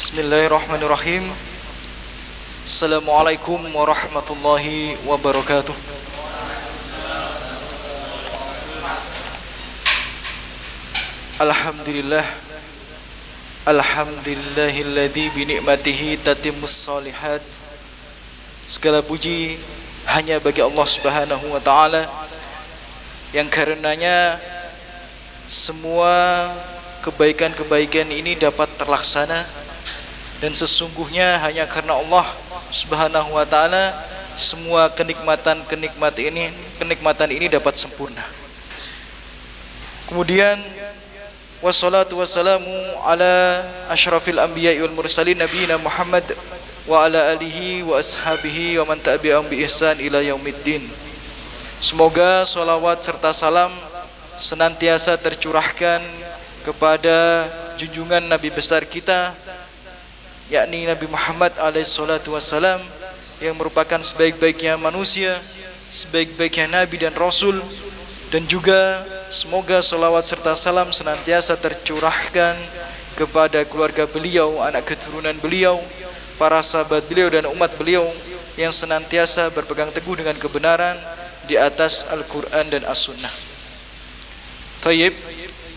Bismillahirrahmanirrahim. Assalamualaikum warahmatullahi wabarakatuh. Alhamdulillah. Alhamdulillahilladzi bi ni'matihi tatimmus shalihat. Segala puji hanya bagi Allah Subhanahu wa taala yang karenanya semua kebaikan-kebaikan ini dapat terlaksana. Dan sesungguhnya hanya karena Allah Subhanahu wa taala semua kenikmatan ini dapat sempurna. Kemudian wassalatu wassalamu ala asyrafil anbiya'i wal mursalin nabiyina Muhammad wa ala alihi wa ashabihi wa man tabi'ahum bi ihsan ila yaumiddin. Semoga sholawat serta salam senantiasa tercurahkan kepada junjungan Nabi besar kita, yakni Nabi Muhammad alaihissalatu wassalam, yang merupakan sebaik-baiknya manusia, sebaik-baiknya Nabi dan Rasul. Dan juga semoga salawat serta salam senantiasa tercurahkan kepada keluarga beliau, anak keturunan beliau, para sahabat beliau dan umat beliau yang senantiasa berpegang teguh dengan kebenaran di atas Al-Quran dan As-Sunnah. Tayyib,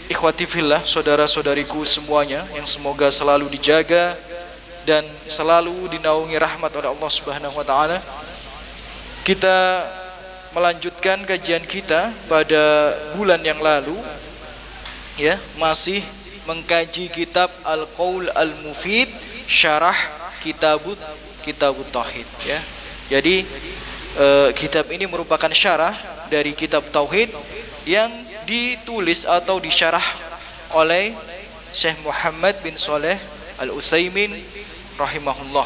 ikhwati fillah, saudara-saudariku semuanya yang semoga selalu dijaga dan selalu dinaungi rahmat oleh Allah Subhanahu wa taala. Kita melanjutkan kajian kita pada bulan yang lalu, ya, masih mengkaji kitab Al-Qaul Al-Mufid Syarah Kitabut Tauhid, ya. Jadi kitab ini merupakan syarah dari kitab tauhid yang ditulis atau disyarah oleh Syekh Muhammad bin Shalih Al-Utsaimin rahimahullah.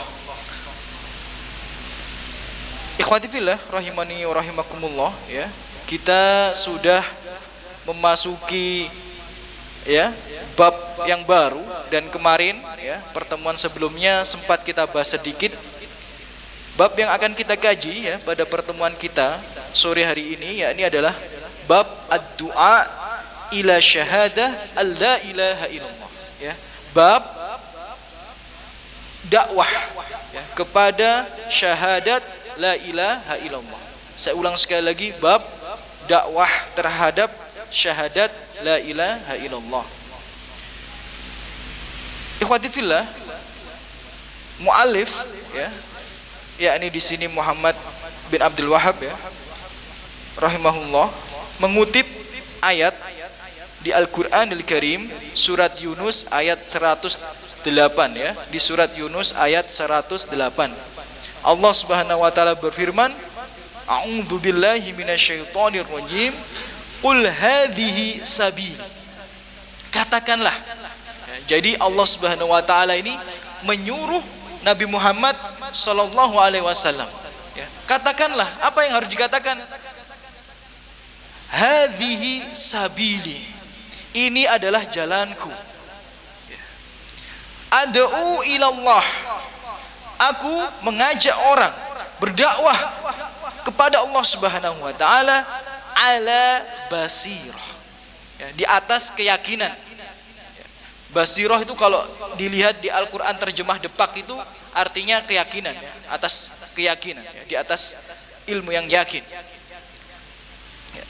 Ikhwati fillah rahimani wa rahimakumullah, ya. Kita sudah memasuki, ya, bab yang baru, dan kemarin, ya, pertemuan sebelumnya sempat kita bahas sedikit bab yang akan kita kaji, ya, pada pertemuan kita sore hari ini, yakni adalah bab ad-du'a ila syahadah alla ilaha illallah, ya. Bab dakwah, ya, kepada syahadat la ilaha illallah. Saya ulang sekali lagi, bab dakwah terhadap syahadat la ilaha illallah. Ikhwati fillah, muallif, ya, yakni di sini Muhammad bin Abdul Wahhab, ya, rahimahullah, mengutip ayat di Al-Qur'anil Karim surat Yunus ayat 108, ya. Di surat Yunus ayat 108 Allah Subhanahu wa taala berfirman, a'udzu billahi minasyaitonir rajim, qul hadhihi sabili. Katakanlah, ya, jadi Allah Subhanahu wa taala ini menyuruh Nabi Muhammad sallallahu alaihi wasallam, ya. Katakanlah, apa yang harus dikatakan? Hadhihi sabili, ini adalah jalanku. Ad'u ilallah, aku mengajak orang berdakwah kepada Allah Subhanahu wa taala ala basirah, ya, di atas keyakinan. Basirah itu kalau dilihat di Al-Qur'an terjemah Depak itu artinya keyakinan, ya, atas keyakinan, ya, di atas ilmu yang yakin. Ya.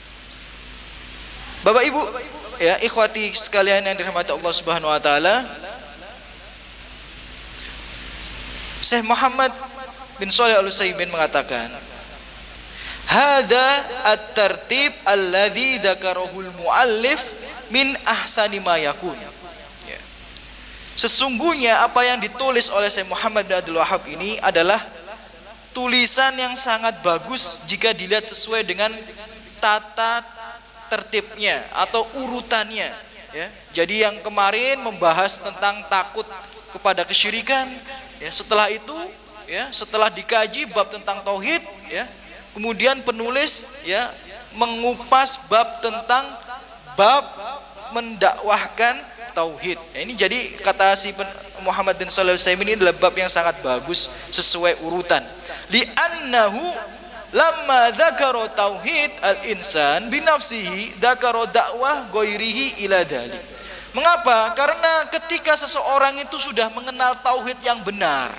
Bapak Ibu, ya, ikhwati sekalian yang dirahmati Allah Subhanahu wa taala, Syekh Muhammad bin Shalih Al-Utsaimin mengatakan, hada at-tartib alladzi dzakarahul muallif min ahsani ma yakun. Ya. Sesungguhnya apa yang ditulis oleh Syekh Muhammad bin Abdul Wahhab ini adalah tulisan yang sangat bagus jika dilihat sesuai dengan tata tertibnya atau urutannya, ya. Jadi yang kemarin membahas tentang takut kepada kesyirikan, ya, setelah itu, ya, setelah dikaji bab tentang tauhid, ya, kemudian penulis, ya, mengupas bab tentang bab mendakwahkan tauhid. Ya, ini jadi kata si Muhammad bin Shalih Al-Utsaimin, ini adalah bab yang sangat bagus sesuai urutan. Li'annahu lamma dzakara tauhid al-insan bi nafsihi dzakara dakwah ghairihi ila dzalik. Mengapa? Karena ketika seseorang itu sudah mengenal tauhid yang benar,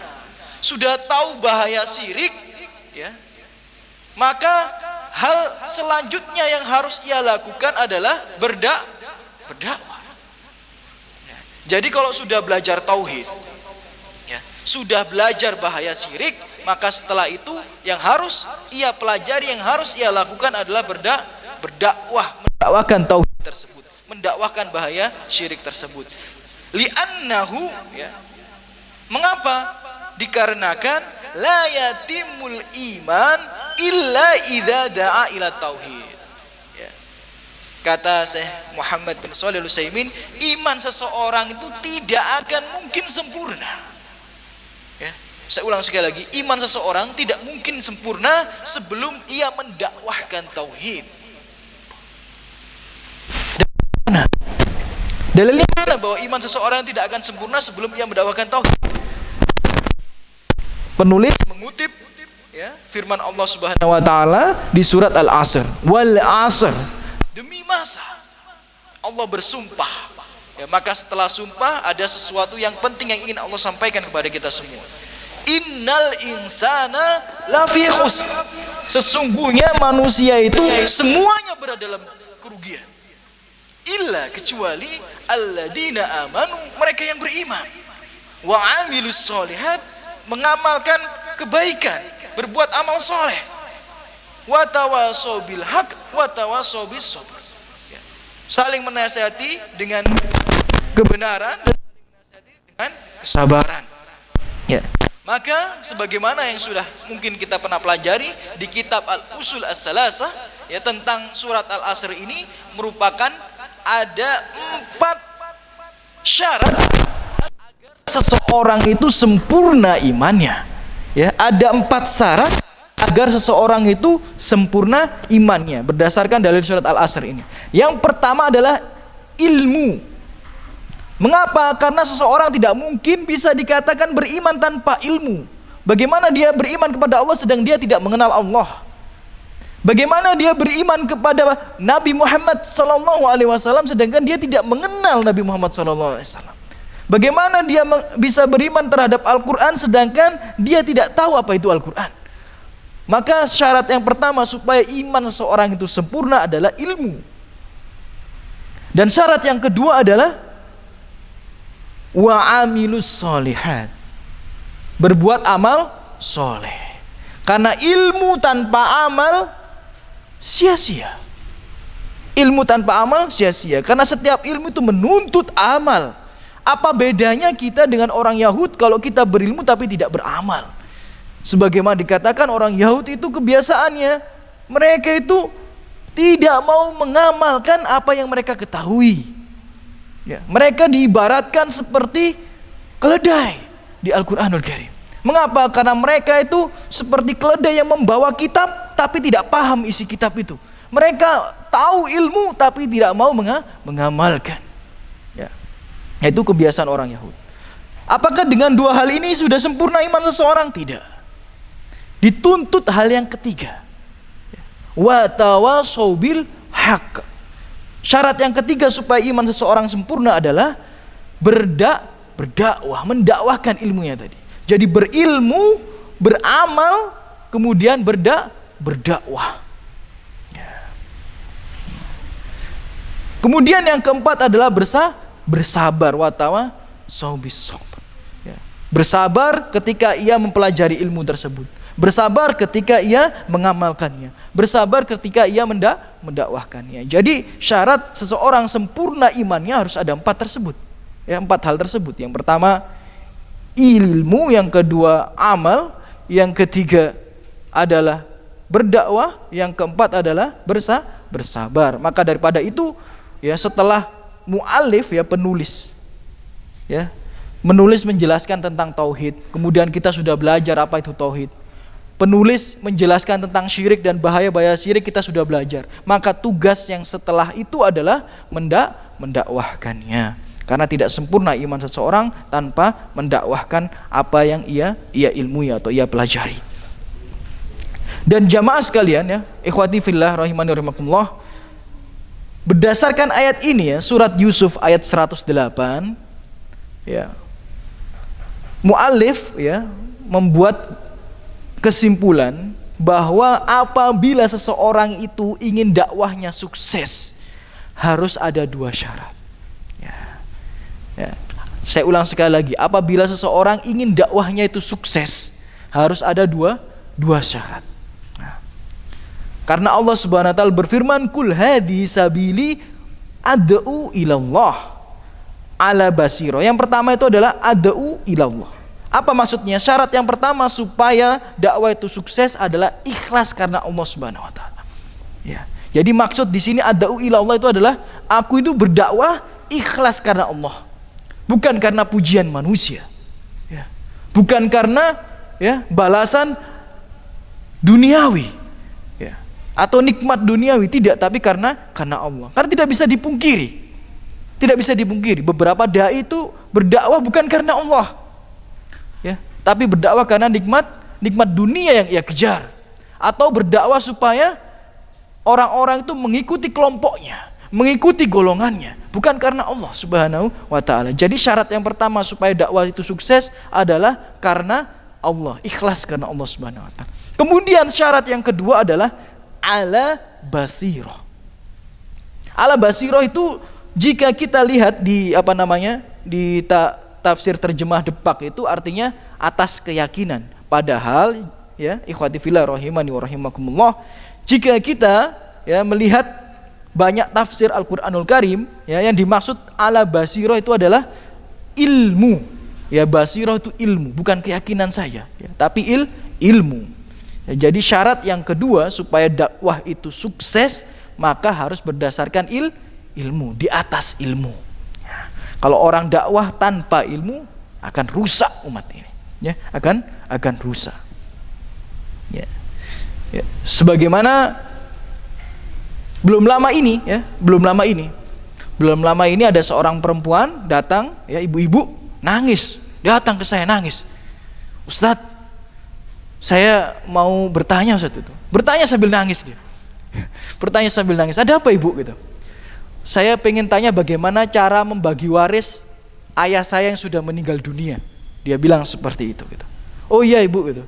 sudah tahu bahaya syirik, ya, maka hal selanjutnya yang harus ia lakukan adalah berdakwah. Jadi kalau sudah belajar tauhid, ya, sudah belajar bahaya syirik, maka setelah itu yang harus ia pelajari, yang harus ia lakukan adalah berdakwah, mendakwahkan tauhid tersebut, mendakwahkan bahaya syirik tersebut. Li'annahu, ya. Mengapa? Dikarenakan la yatimul iman illa idza da'a ila tauhid. Ya. Kata Syekh Muhammad bin Shalih Al-Utsaimin, iman seseorang itu tidak akan mungkin sempurna. Ya. Saya ulang sekali lagi, iman seseorang tidak mungkin sempurna sebelum ia mendakwahkan tauhid. Dalilnya mana bahwa iman seseorang tidak akan sempurna sebelum ia mendakwahkan tauhid? Penulis mengutip, ya, firman Allah Subhanahu wa taala di surat Al-Asr. Wal 'asr. Demi masa Allah bersumpah. Ya, maka setelah sumpah ada sesuatu yang penting yang ingin Allah sampaikan kepada kita semua. Innal insana lafi khusr. Sesungguhnya manusia itu semuanya berada dalam kerugian. Illa, kecuali alladzina amanu, mereka yang beriman, wa amilus sholihat, mengamalkan kebaikan, berbuat amal soleh, wa tawasau bil haq wa tawasau bis sabr, ya, saling menasihati dengan kebenaran dan saling menasihati dengan kesabaran. Ya. Maka sebagaimana yang sudah mungkin kita pernah pelajari di kitab Al-Usul As-Salasah, ya, tentang surat Al-Asr ini merupakan ada 4 syarat agar seseorang itu sempurna imannya. Ya, ada 4 syarat agar seseorang itu sempurna imannya berdasarkan dalil surat Al-Asr ini. Yang pertama adalah ilmu. Mengapa? Karena seseorang tidak mungkin bisa dikatakan beriman tanpa ilmu. Bagaimana dia beriman kepada Allah sedang dia tidak mengenal Allah? Bagaimana dia beriman kepada Nabi Muhammad SAW sedangkan dia tidak mengenal Nabi Muhammad SAW? Bagaimana dia bisa beriman terhadap Al-Quran sedangkan dia tidak tahu apa itu Al-Quran? Maka syarat yang pertama supaya iman seseorang itu sempurna adalah ilmu. Dan syarat yang kedua adalah wa'amilus sholihat, berbuat amal soleh. Karena ilmu tanpa amal sia-sia. Ilmu tanpa amal sia-sia. Karena setiap ilmu itu menuntut amal. Apa bedanya kita dengan orang Yahud kalau kita berilmu tapi tidak beramal? Sebagaimana dikatakan orang Yahudi itu kebiasaannya, mereka itu tidak mau mengamalkan apa yang mereka ketahui. Ya, mereka diibaratkan seperti keledai di Al-Quranul Karim. Mengapa? Karena mereka itu seperti keledai yang membawa kitab tapi tidak paham isi kitab itu. Mereka tahu ilmu tapi tidak mau mengamalkan. Ya. Itu kebiasaan orang Yahudi. Apakah dengan 2 hal ini sudah sempurna iman seseorang? Tidak. Dituntut hal yang ketiga. Wa tawasau bil haq. Syarat yang ketiga supaya iman seseorang sempurna adalah berdakwah, mendakwahkan ilmunya tadi. Jadi berilmu, beramal, kemudian berdakwah. Ya. Kemudian yang keempat adalah bersabar, watawa saubis sabr. Ya. Bersabar ketika ia mempelajari ilmu tersebut. Bersabar ketika ia mengamalkannya. Bersabar ketika ia mendakwahkannya. Jadi syarat seseorang sempurna imannya harus ada 4 tersebut. Ya, 4 hal tersebut. Yang pertama ilmu, yang kedua amal, yang ketiga adalah berdakwah, yang keempat adalah bersabar. Maka daripada itu, ya, setelah muallif, ya, penulis, ya, menulis menjelaskan tentang tauhid, kemudian kita sudah belajar apa itu tauhid. Penulis menjelaskan tentang syirik dan bahaya-bahaya syirik, kita sudah belajar. Maka tugas yang setelah itu adalah mendakwahkannya. Karena tidak sempurna iman seseorang tanpa mendakwahkan apa yang ia ilmui atau ia pelajari. Dan jamaah sekalian, ya, ikhwati fillah rahimani rahimakumullah, Berdasarkan ayat ini ya, surat Yusuf ayat 108 ya. Mu'allif ya membuat kesimpulan bahwa apabila seseorang itu ingin dakwahnya sukses, harus ada dua syarat. Ya. Saya ulang sekali lagi, apabila seseorang ingin dakwahnya itu sukses, harus ada dua syarat. Nah, karena Allah Subhanahu wa taala berfirman, "Qul hadhi sabili ad'u ilallah ala basira." Yang pertama itu adalah ad'u ilallah. Apa maksudnya? Syarat yang pertama supaya dakwah itu sukses adalah ikhlas karena Allah Subhanahu wa taala. Ya. Jadi maksud di sini ad'u ilallah itu adalah aku itu berdakwah ikhlas karena Allah. Bukan karena pujian manusia, ya. Bukan karena ya balasan duniawi, ya. Atau nikmat duniawi, tidak, tapi karena Allah. Karena tidak bisa dipungkiri, beberapa dai itu berdakwah bukan karena Allah, ya, tapi berdakwah karena nikmat dunia yang ia kejar, atau berdakwah supaya orang-orang itu mengikuti kelompoknya, mengikuti golongannya, bukan karena Allah Subhanahu wa taala. Jadi syarat yang pertama supaya dakwah itu sukses adalah karena Allah, ikhlas karena Allah Subhanahu wa taala. Kemudian syarat yang kedua adalah ala basirah. Ala basirah itu jika kita lihat di di tafsir terjemah Depak itu artinya atas keyakinan. Padahal ya, ikhwati fillah rahimani wa rahimakumullah, jika kita ya melihat banyak tafsir Al-Qur'anul Karim ya, yang dimaksud ala basirah itu adalah ilmu. Ya, basirah itu ilmu, bukan keyakinan saya ya, tapi ilmu. Ya, jadi syarat yang kedua supaya dakwah itu sukses, maka harus berdasarkan ilmu, di atas ilmu. Ya, kalau orang dakwah tanpa ilmu akan rusak umat ini. Ya, akan rusak. Ya. Ya, sebagaimana belum lama ini ada seorang perempuan datang ya, ibu-ibu nangis, datang ke saya nangis. "Ustadz, saya mau bertanya Ustadz." Itu bertanya sambil nangis dia. Bertanya sambil nangis. "Ada apa ibu?" gitu. "Saya pengen tanya bagaimana cara membagi waris ayah saya yang sudah meninggal dunia." Dia bilang seperti itu gitu. "Oh iya ibu," gitu.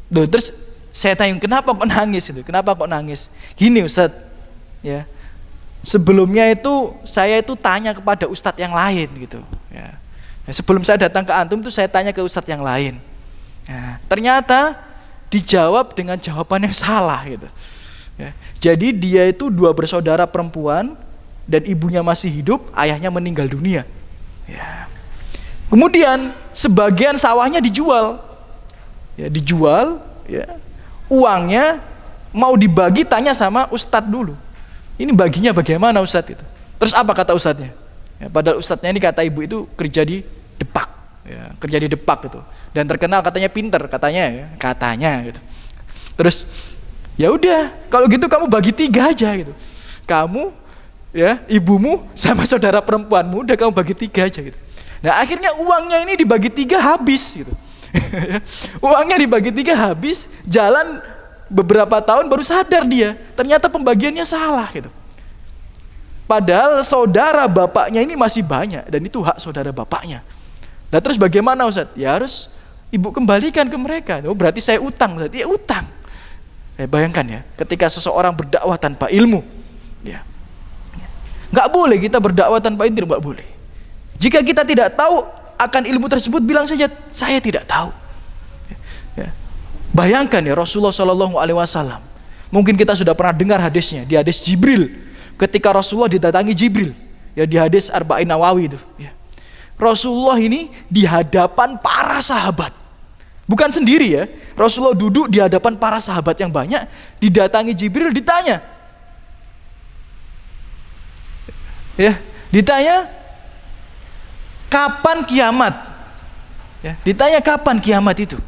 Terus saya tanya, "Kenapa kok nangis?" itu. "Kenapa kok nangis?" "Gini Ustadz, ya, sebelumnya itu saya itu tanya kepada ustadz yang lain gitu. Ya. Sebelum saya datang ke antum itu saya tanya ke ustadz yang lain. Ya, ternyata dijawab dengan jawaban yang salah gitu. Ya. Jadi dia itu 2 bersaudara perempuan dan ibunya masih hidup, ayahnya meninggal dunia. Ya. Kemudian sebagian sawahnya dijual, ya, ya. Uangnya mau dibagi, tanya sama ustadz dulu. "Ini baginya bagaimana Ustadz?" itu. Terus apa kata ustadznya? Ya, padahal ustadznya ini kata ibu itu kerja di Depak, ya, kerja di Depak itu, dan terkenal katanya pinter, katanya gitu. Terus ya udah, kalau gitu kamu bagi 3 aja gitu. Kamu, ya, ibumu sama saudara perempuanmu, udah kamu bagi 3 aja gitu. Nah akhirnya uangnya ini dibagi 3 habis gitu. Uangnya dibagi 3 habis, jalan beberapa tahun baru sadar dia, ternyata pembagiannya salah gitu. Padahal saudara bapaknya ini masih banyak dan itu hak saudara bapaknya. Nah terus bagaimana Ustaz? Ya harus ibu kembalikan ke mereka. Oh berarti saya utang, berarti ya utang. Bayangkan ya, ketika seseorang berdakwah tanpa ilmu, ya, nggak boleh kita berdakwah tanpa ilmu, nggak boleh. Jika kita tidak tahu akan ilmu tersebut, bilang saja saya tidak tahu. Bayangkan ya, Rasulullah SAW, mungkin kita sudah pernah dengar hadisnya, di hadis Jibril, ketika Rasulullah didatangi Jibril, ya di hadis Arba'in Nawawi itu, ya. Rasulullah ini di hadapan para sahabat, bukan sendiri ya, Rasulullah duduk di hadapan para sahabat yang banyak, didatangi Jibril, ditanya, kapan kiamat? Ya, ditanya kapan kiamat itu?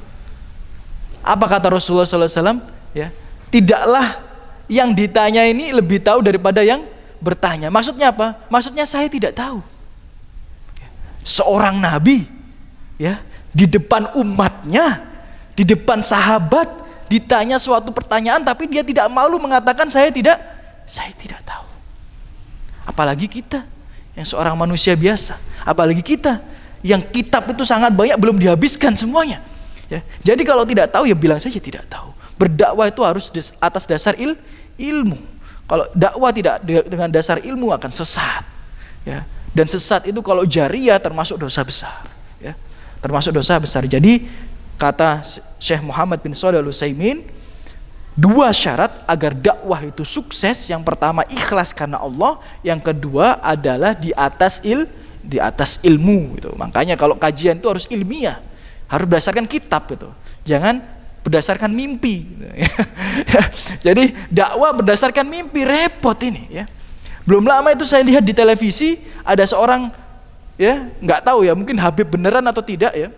Apa kata Rasulullah SAW? Ya, tidaklah yang ditanya ini lebih tahu daripada yang bertanya. Maksudnya apa? Maksudnya saya tidak tahu. Seorang nabi, ya, di depan umatnya, di depan sahabat, ditanya suatu pertanyaan, tapi dia tidak malu mengatakan saya tidak tahu. Apalagi kita yang seorang manusia biasa, apalagi kita yang kitab itu sangat banyak belum dihabiskan semuanya. Ya. Jadi kalau tidak tahu ya bilang saja tidak tahu. Berdakwah itu harus atas dasar ilmu. Kalau dakwah tidak dengan dasar ilmu akan sesat. Ya. Dan sesat itu kalau jariyah termasuk dosa besar. Ya. Termasuk dosa besar. Jadi kata Syekh Muhammad bin Shalih Al-Utsaimin, 2 syarat agar dakwah itu sukses. Yang pertama ikhlas karena Allah, yang kedua adalah di atas ilmu gitu. Makanya kalau kajian itu harus ilmiah, harus berdasarkan kitab gitu. Jangan berdasarkan mimpi gitu. Jadi dakwah berdasarkan mimpi repot ini ya. Belum lama itu saya lihat di televisi ada seorang ya, nggak tahu ya, mungkin Habib beneran atau tidak ya.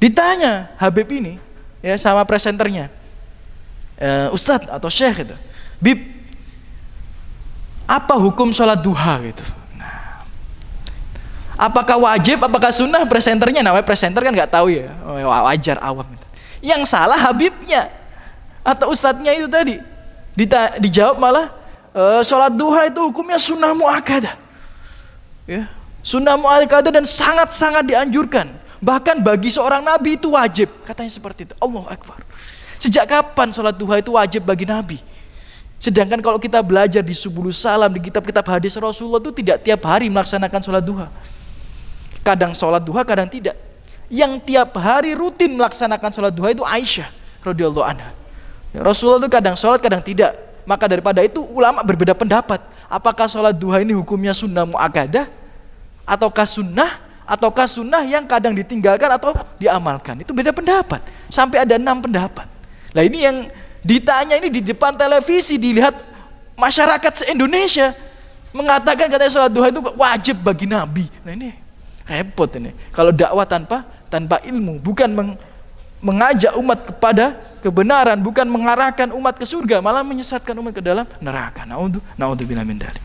Ditanya Habib ini ya sama presenternya, Ustadz atau Syekh itu, Bib, apa hukum sholat duha gitu. Nah, apakah wajib, apakah sunnah? Presenternya, namanya presenter kan nggak tahu ya, wajar awam itu. Yang salah Habibnya atau ustadznya itu tadi. Dijawab malah sholat duha itu hukumnya sunnah muakkadah. Ya, sunnah muakkadah dan sangat-sangat dianjurkan. Bahkan bagi seorang nabi itu wajib, katanya seperti itu. Allahu Akbar. Sejak kapan sholat duha itu wajib bagi nabi? Sedangkan kalau kita belajar di Subulus Salam, di kitab-kitab hadis Rasulullah itu tidak tiap hari melaksanakan sholat duha. Kadang sholat duha, kadang tidak. Yang tiap hari rutin melaksanakan sholat duha itu Aisyah radhiyallahu anha. Rasulullah itu kadang sholat, kadang tidak. Maka daripada itu ulama berbeda pendapat. Apakah sholat duha ini hukumnya sunnah muakkadah, ataukah sunnah yang kadang ditinggalkan atau diamalkan? Itu beda pendapat. Sampai ada 6 pendapat. Nah ini yang ditanya ini di depan televisi, dilihat masyarakat se-Indonesia mengatakan katanya sholat duha itu wajib bagi nabi. Nah ini repot ini. Kalau dakwah tanpa ilmu, bukan mengajak umat kepada kebenaran, bukan mengarahkan umat ke surga, malah menyesatkan umat ke dalam neraka. Naudzubillah min dzalik.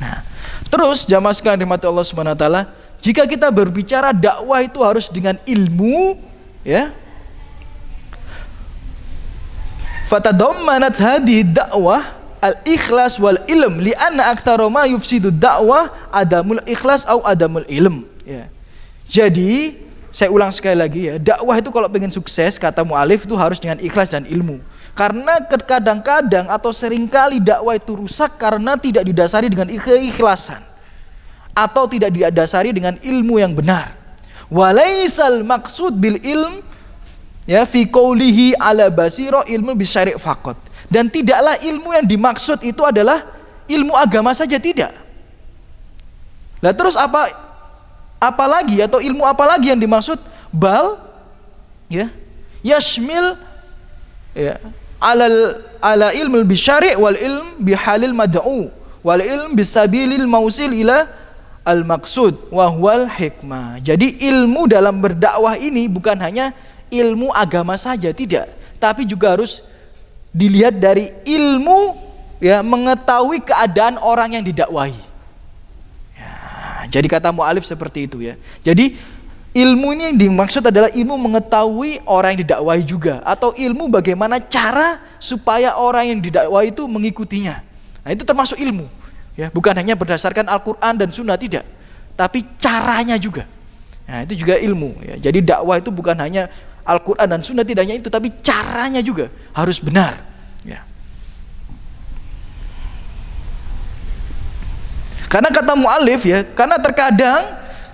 Nah, terus jamaah sekalian dirahmati Allah Subhanahu wa taala, jika kita berbicara dakwah itu harus dengan ilmu, ya. Fatadammanat hadhihi dakwah al-ikhlas wal ilm li'anna aktsara ma yufsidu dakwah adamul ikhlas atau adamul ilm, ya. Jadi saya ulang sekali lagi ya, dakwah itu kalau pengen sukses kata mu'alif itu harus dengan ikhlas dan ilmu. Karena kadang-kadang atau seringkali dakwah itu rusak karena tidak didasari dengan keikhlasan atau tidak didasari dengan ilmu yang benar. Walaisal maksud bil ilm ya fi qoulihi ala basira ilmu bisyari' faqat. Dan tidaklah ilmu yang dimaksud itu adalah ilmu agama saja, tidak. Lah terus apa lagi atau ilmu apa lagi yang dimaksud? Bal ya yashmil ya ala ilmu bisyari' wal ilm bihalil mad'u wal ilm bisabilil mausil ila al maqsud wa huwal hikmah. Jadi ilmu dalam berdakwah ini bukan hanya ilmu agama saja, tidak, tapi juga harus dilihat dari ilmu ya mengetahui keadaan orang yang didakwahi. Jadi kata mu'alif seperti itu ya. Jadi ilmu ini yang dimaksud adalah ilmu mengetahui orang yang didakwahi juga, atau ilmu bagaimana cara supaya orang yang didakwahi itu mengikutinya. Nah itu termasuk ilmu ya, bukan hanya berdasarkan Al-Quran dan Sunnah, tidak, tapi caranya juga. Nah itu juga ilmu ya. Jadi dakwah itu bukan hanya Al-Quran dan Sunnah, tidak hanya itu, tapi caranya juga harus benar ya. Karena kata mu'alif ya, karena terkadang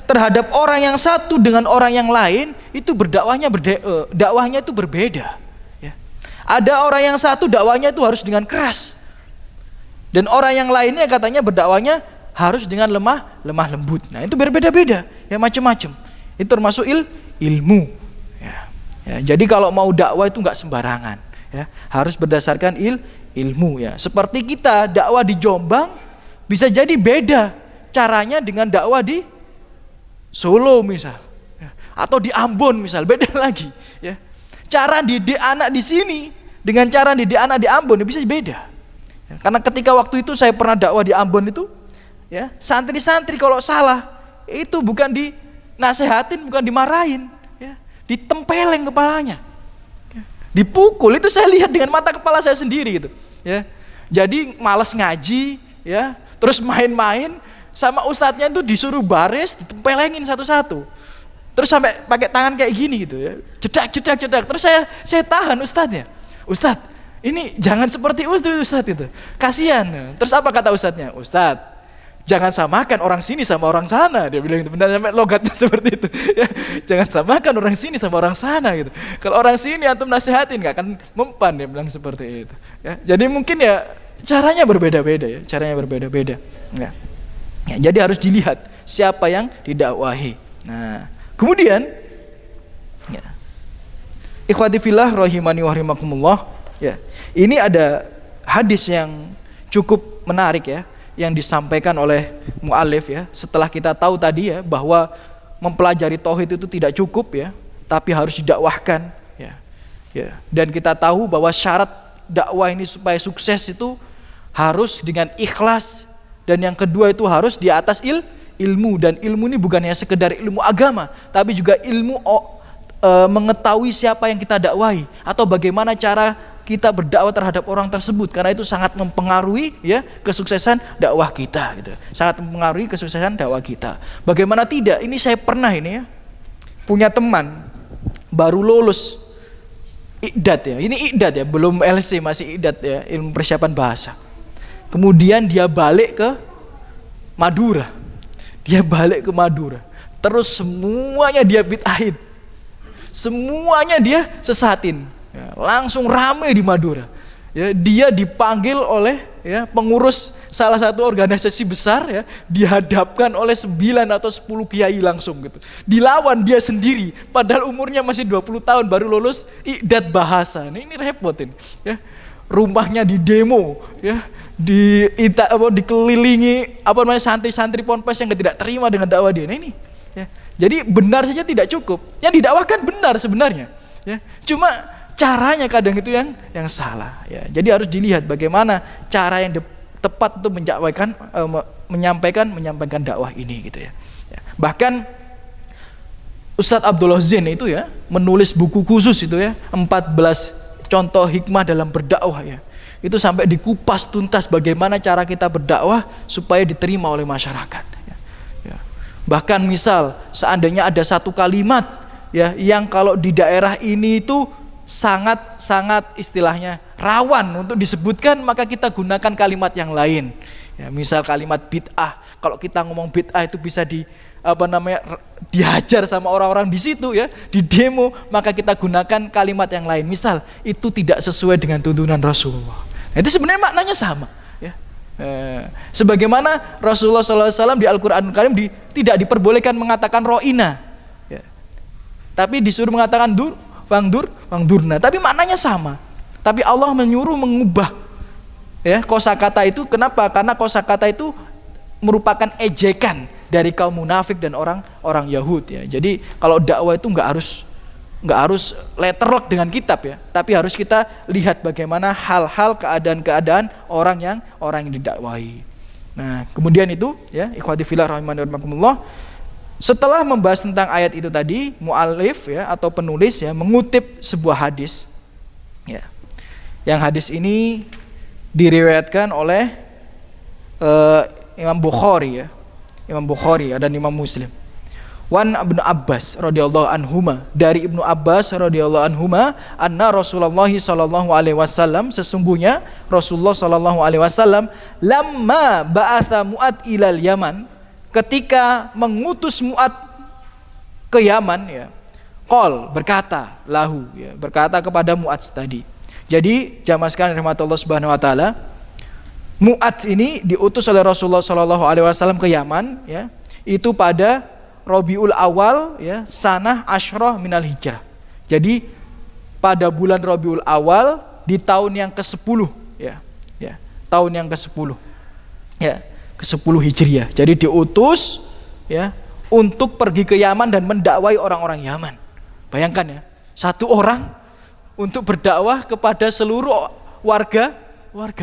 terhadap orang yang satu dengan orang yang lain itu dakwahnya itu berbeda ya. Ada orang yang satu dakwahnya itu harus dengan keras, dan orang yang lainnya katanya berdakwahnya harus dengan lemah lembut. Nah itu berbeda-beda ya, macam-macam. Itu termasuk ilmu ya. Ya, jadi kalau mau dakwah itu nggak sembarangan ya, harus berdasarkan ilmu ya. Seperti kita dakwah di Jombang bisa jadi beda caranya dengan dakwah di Solo misal ya, atau di Ambon misal, beda lagi ya. Cara didik anak di sini dengan cara didik anak di Ambon bisa beda ya. Karena ketika waktu itu saya pernah dakwah di Ambon itu ya, santri-santri kalau salah itu bukan dinasehatin, bukan dimarahin ya, ditempeleng kepalanya ya, dipukul. Itu saya lihat dengan mata kepala saya sendiri gitu ya. Jadi malas ngaji ya, Terus main-main sama ustadznya itu disuruh baris, ditempelengin satu-satu. Terus sampai pakai tangan kayak gini gitu ya. Jedak. Terus saya tahan ustadznya. Ustadz, ini jangan seperti ustadz itu. Kasihan. Terus apa kata ustadznya? Ustadz, jangan samakan orang sini sama orang sana. Dia bilang gitu, benar sampai logatnya seperti itu. Ya, jangan samakan orang sini sama orang sana gitu. Kalau orang sini antum nasihatin nggak akan mempan, dia bilang seperti itu. Ya, jadi mungkin ya caranya berbeda-beda ya, Ya. Ya, jadi harus dilihat siapa yang didakwahi. Nah, kemudian ya, ikhwati fillah rahimani wa rahimakumullah, ya. Ini ada hadis yang cukup menarik ya, yang disampaikan oleh mu'alif ya, setelah kita tahu tadi ya bahwa mempelajari tauhid itu tidak cukup ya, tapi harus didakwahkan ya. Ya. Dan kita tahu bahwa syarat dakwah ini supaya sukses itu harus dengan ikhlas, dan yang kedua itu harus di atas ilmu, dan ilmu ini bukannya sekedar ilmu agama, tapi juga ilmu mengetahui siapa yang kita dakwahi atau bagaimana cara kita berdakwah terhadap orang tersebut, karena itu sangat mempengaruhi ya kesuksesan dakwah kita gitu. Sangat mempengaruhi kesuksesan dakwah kita. Bagaimana tidak? Ini saya pernah ini ya punya teman baru lulus iqdad ya. Ini iqdad ya, belum LC, masih iqdad ya, ilmu persiapan bahasa. Kemudian dia balik ke Madura. Terus semuanya dia bid'ahin. Semuanya dia sesatin. Ya, langsung rame di Madura. Ya, dia dipanggil oleh ya pengurus salah satu organisasi besar ya, dihadapkan oleh 9 atau 10 kiai langsung gitu. Dilawan dia sendiri padahal umurnya masih 20 tahun baru lulus iqdad bahasa. Ini repotin ya. Rumahnya di demo ya, dikelilingi santri-santri ponpes yang tidak terima dengan dakwah dia. Nah, ini ya. Jadi benar saja tidak cukup. Yang didakwakan benar sebenarnya ya. Cuma caranya kadang itu yang salah ya. Jadi harus dilihat bagaimana cara yang tepat untuk menyampaikan dakwah ini gitu ya. Bahkan Ustadz Abdullah Zain itu ya menulis buku khusus itu ya, 14 contoh hikmah dalam berdakwah ya. Itu sampai dikupas tuntas bagaimana cara kita berdakwah supaya diterima oleh masyarakat ya. Ya. Bahkan misal seandainya ada satu kalimat ya yang kalau di daerah ini itu sangat istilahnya rawan untuk disebutkan, maka kita gunakan kalimat yang lain ya. Misal kalimat bid'ah, kalau kita ngomong bid'ah itu bisa dihajar sama orang-orang di situ ya, di demo, maka kita gunakan kalimat yang lain. Misal itu tidak sesuai dengan tuntunan Rasulullah. Nah, itu sebenarnya maknanya sama ya. Sebagaimana Rasulullah SAW di Al-Qur'anul Karim tidak diperbolehkan mengatakan ro'ina ya. Tapi disuruh mengatakan wangdurna, tapi maknanya sama. Tapi Allah menyuruh mengubah ya kosakata itu. Kenapa? Karena kosakata itu merupakan ejekan dari kaum munafik dan orang Yahudi ya. Jadi kalau dakwah itu nggak harus letterlock dengan kitab ya, tapi harus kita lihat bagaimana hal-hal keadaan orang yang didakwahi. Nah, kemudian itu ya, ikhwati fillah rahimani wa rahimakumullah, setelah membahas tentang ayat itu tadi, mu'alif ya atau penulis ya mengutip sebuah hadis ya. Yang hadis ini diriwayatkan oleh Imam Bukhari dan Imam Muslim. Wan Ibnu Abbas radhiyallahu anhuma, dari Ibnu Abbas radhiyallahu anhuma, anna Rasulullah sallallahu alaihi wasallam, sesungguhnya Rasulullah sallallahu alaihi wasallam lamma ba'atha Mu'ad ilal Yaman, ketika mengutus Mu'ad ke Yaman ya, qol berkata lahu ya, berkata kepada Mu'ad tadi. Jadi jamaah sekalian rahmatullah subhanahu wa taala, Mu'ad ini diutus oleh Rasulullah sallallahu alaihi wasallam ke Yaman ya, itu pada Rabiul Awal ya, sanah asyrah minal hijrah. Jadi pada bulan Rabiul Awal di tahun yang ke-10 ya. Ya, tahun yang ke-10. Ya, ke-10 Hijriah. Jadi diutus ya untuk pergi ke Yaman dan mendakwai orang-orang Yaman. Bayangkan ya, satu orang untuk berdakwah kepada seluruh warga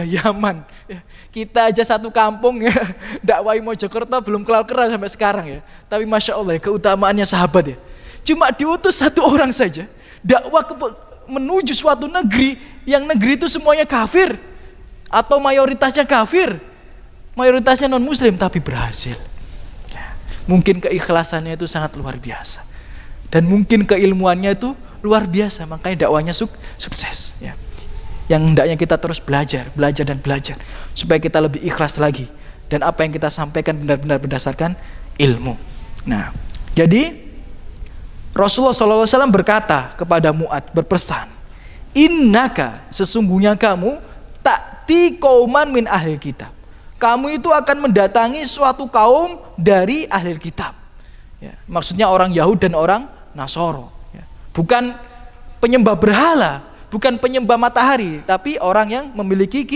Yaman ya. Kita aja satu kampung ya, dakwai Mojokerto belum kelar sampai sekarang ya. Tapi Masya Allah ya, keutamaannya sahabat ya. Cuma diutus satu orang saja dakwah menuju suatu negeri, yang negeri itu semuanya kafir atau mayoritasnya kafir. mayoritasnya non muslim tapi berhasil. Ya. Mungkin keikhlasannya itu sangat luar biasa. Dan mungkin keilmuannya itu luar biasa, makanya dakwanya sukses. Ya. Yang hendaknya kita terus belajar dan belajar supaya kita lebih ikhlas lagi dan apa yang kita sampaikan benar-benar berdasarkan ilmu. Nah, jadi Rasulullah SAW berkata kepada Mu'ad, berpesan, innaka, sesungguhnya kamu ta'ti qauman min ahli kitab. Kamu itu akan mendatangi suatu kaum dari ahli kitab. Ya, maksudnya orang Yahudi dan orang Nasoro. Ya. Bukan penyembah berhala, bukan penyembah matahari, tapi orang yang memiliki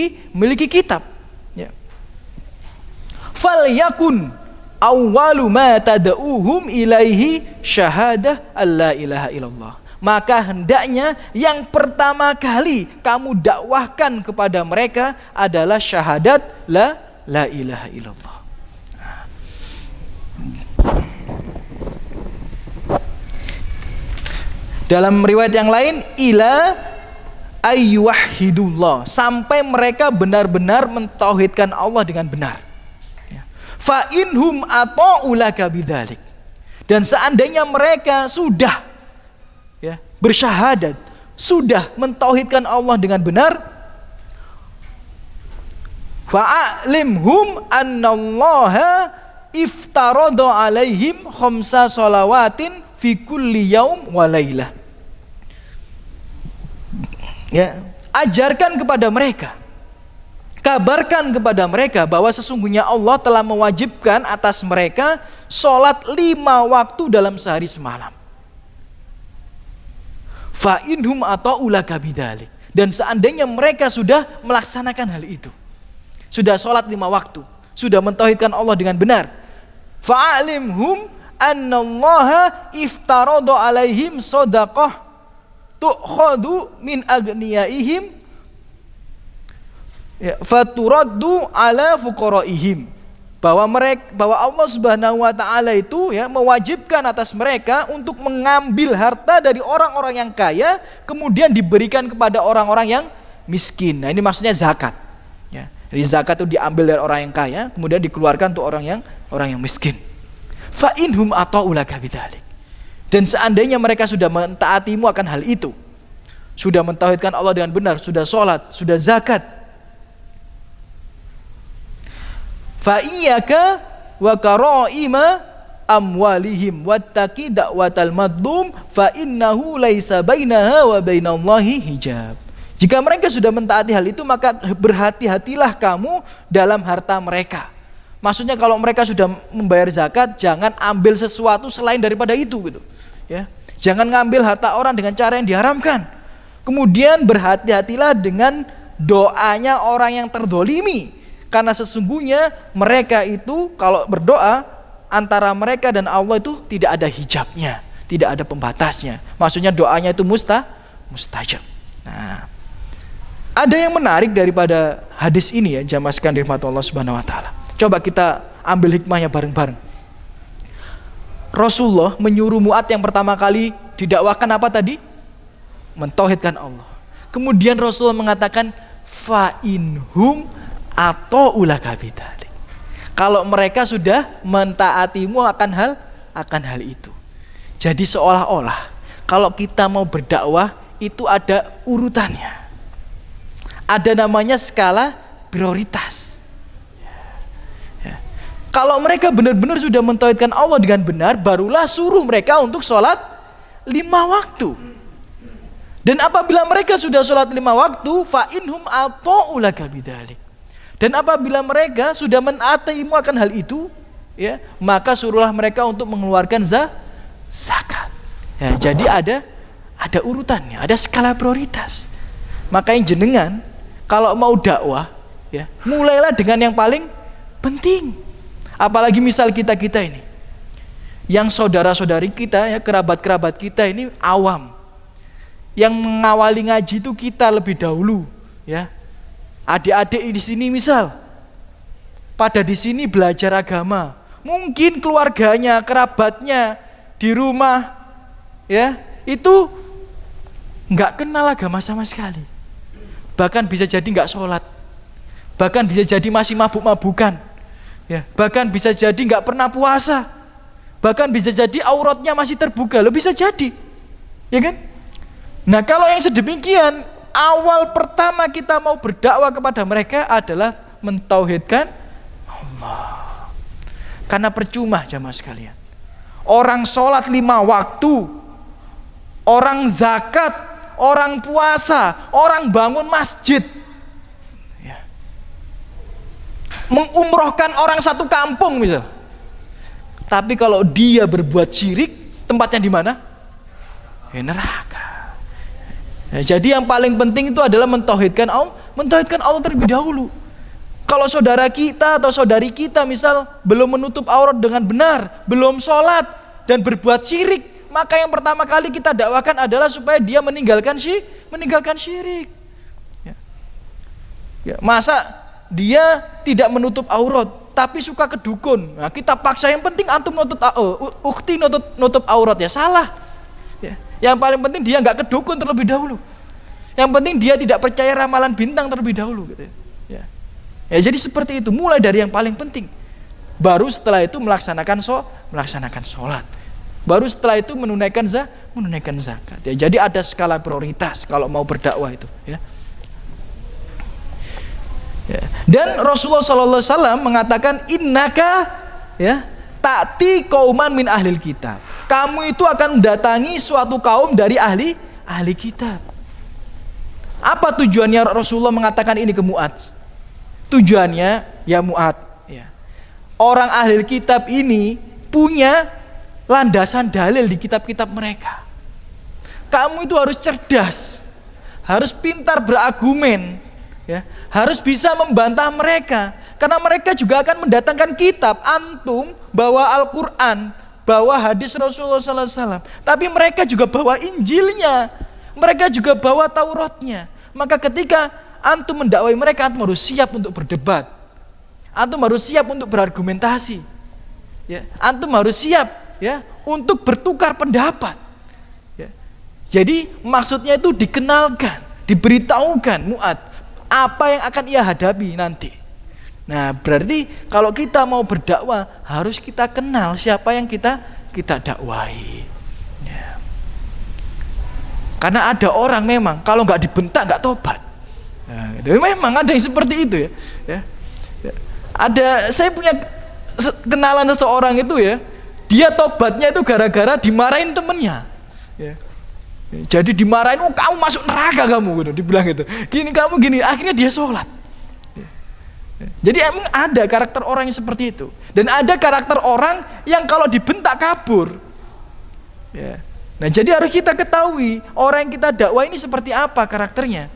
kitab. Ya. Fal yakun awwalu ma tad'uhum ilaihi syahadah alla ilaha illallah. Maka hendaknya yang pertama kali kamu dakwahkan kepada mereka adalah syahadat la ilaha illallah. Dalam riwayat yang lain, ila ayyuhidullah, sampai mereka benar-benar mentauhidkan Allah dengan benar. Fa inhum ata'ulaka bidzalik. Dan seandainya mereka sudah bersyahadat, sudah mentauhidkan Allah dengan benar, fa'alimhum annallaha iftarada alaihim khamsa shalawatin fi kulli yaum wa lailah. Ya, ajarkan kepada mereka, kabarkan kepada mereka bahwa sesungguhnya Allah telah mewajibkan atas mereka sholat 5 waktu dalam sehari semalam. Fa inhum ata'ulaka bidzalik. Dan seandainya mereka sudah melaksanakan hal itu, sudah sholat 5 waktu, sudah mentauhidkan Allah dengan benar, fa'alimhum annallaha iftarada alaihim shadaqah tu'khadu min agniyaihim faturaddu ala fuqaraihim, bahwa Allah Subhanahu wa taala itu mewajibkan atas mereka untuk mengambil harta dari orang-orang yang kaya kemudian diberikan kepada orang-orang yang miskin. Nah, ini maksudnya zakat. Ya. Jadi zakat itu diambil dari orang yang kaya kemudian dikeluarkan untuk orang yang miskin. Fa inhum ata'ulaka bidzalik. Dan seandainya mereka sudah mentaatimu akan hal itu, sudah mentauhidkan Allah dengan benar, sudah sholat, sudah zakat, fa iyyaka wa karaima amwalihim wattaqi da'watal madlum fa innahu laisa bainaha wa bainallahi hijab. Jika mereka sudah mentaati hal itu, maka berhati-hatilah kamu dalam harta mereka. Maksudnya kalau mereka sudah membayar zakat, jangan ambil sesuatu selain daripada itu gitu. Ya. Jangan ngambil harta orang dengan cara yang diharamkan. Kemudian berhati-hatilah dengan doanya orang yang terdolimi, karena sesungguhnya mereka itu kalau berdoa antara mereka dan Allah itu tidak ada hijabnya, tidak ada pembatasnya. Maksudnya doanya itu mustajab. Nah, ada yang menarik daripada hadis ini ya, jamaah sekalian dirahmati Allah Subhanahu wa taala. Coba kita ambil hikmahnya bareng-bareng. Rasulullah menyuruh Mu'ad yang pertama kali didakwakan apa tadi? Mentauhidkan Allah. Kemudian Rasulullah mengatakan fa inhum ata'ulaka bidzalik. Kalau mereka sudah mentaatimu akan hal itu. Jadi seolah-olah kalau kita mau berdakwah itu ada urutannya. Ada namanya skala prioritas. Kalau mereka benar-benar sudah mentauhidkan Allah dengan benar, barulah suruh mereka untuk sholat 5 waktu. Dan apabila mereka sudah sholat 5 waktu, fa inhum ata'ulaka bidzalik. Dan apabila mereka sudah menaatimu akan hal itu, maka suruhlah mereka untuk mengeluarkan zakat. Ya, jadi ada urutannya, ada skala prioritas. Makanya jenengan kalau mau dakwah, mulailah dengan yang paling penting. Apalagi misal kita ini, yang saudara-saudari kita, kerabat-kerabat kita ini awam, yang mengawali ngaji itu kita lebih dahulu, Adik-adik di sini misal, pada di sini belajar agama, mungkin keluarganya, kerabatnya di rumah, itu nggak kenal agama sama sekali, bahkan bisa jadi nggak sholat, Bahkan bisa jadi masih mabuk-mabukan. Ya, bahkan bisa jadi nggak pernah puasa. Bahkan bisa jadi auratnya masih terbuka. Loh, bisa jadi. Ya kan? Nah, kalau yang sedemikian, awal pertama kita mau berdakwah kepada mereka adalah mentauhidkan Allah. Karena percuma jamaah sekalian. Orang sholat 5 waktu, orang zakat, orang puasa, orang bangun masjid, ya, mengumrohkan orang satu kampung misal. Tapi kalau dia berbuat syirik, tempatnya di mana? Ya, neraka. Ya, jadi yang paling penting itu adalah mentauhidkan Allah terlebih dahulu. Kalau saudara kita atau saudari kita misal belum menutup aurat dengan benar, belum sholat dan berbuat syirik, maka yang pertama kali kita dakwakan adalah supaya dia meninggalkan syirik. Ya, masa dia tidak menutup aurat tapi suka ke dukun? Nah, kita paksa yang penting antum nutup aurat, ya salah. Ya, yang paling penting dia nggak ke dukun terlebih dahulu. Yang penting dia tidak percaya ramalan bintang terlebih dahulu. Gitu. Ya, jadi seperti itu, mulai dari yang paling penting. Baru setelah itu melaksanakan sholat. Baru setelah itu menunaikan zakat. Ya, jadi ada skala prioritas kalau mau berdakwah itu. Ya. Ya. Dan Rasulullah SAW mengatakan innaka ya ta'ti qauman min ahlil kitab. Kamu itu akan mendatangi suatu kaum dari ahli kitab. Apa tujuannya Rasulullah mengatakan ini ke Mu'adz? Tujuannya, ya Mu'adz, ya, orang ahli kitab ini punya landasan dalil di kitab-kitab mereka. Kamu itu harus cerdas, harus pintar berargumen, ya, harus bisa membantah mereka, karena mereka juga akan mendatangkan kitab. Antum bawa Al-Quran, bawa hadis Rasulullah SAW, tapi mereka juga bawa Injilnya, mereka juga bawa Tauratnya. Maka ketika antum mendakwai mereka, antum harus siap untuk berdebat, antum harus siap untuk berargumentasi, ya, antum harus siap, ya, untuk bertukar pendapat. Ya. Jadi maksudnya itu dikenalkan, diberitahukan Mu'adz apa yang akan ia hadapi nanti. Nah, berarti kalau kita mau berdakwah harus kita kenal siapa yang kita dakwai. Ya. Karena ada orang memang kalau nggak dibentak nggak tobat. Nah, memang ada yang seperti itu, ya. Ada, saya punya kenalan seseorang itu, ya, dia tobatnya itu gara-gara dimarahin temennya, ya. Jadi dimarahin, oh kamu masuk neraka kamu, gitu, dibilang gitu. Gini kamu gini, akhirnya dia sholat. Jadi emang ada karakter orang yang seperti itu, dan ada karakter orang yang kalau dibentak kabur. Ya. Nah, jadi harus kita ketahui orang yang kita dakwah ini seperti apa karakternya.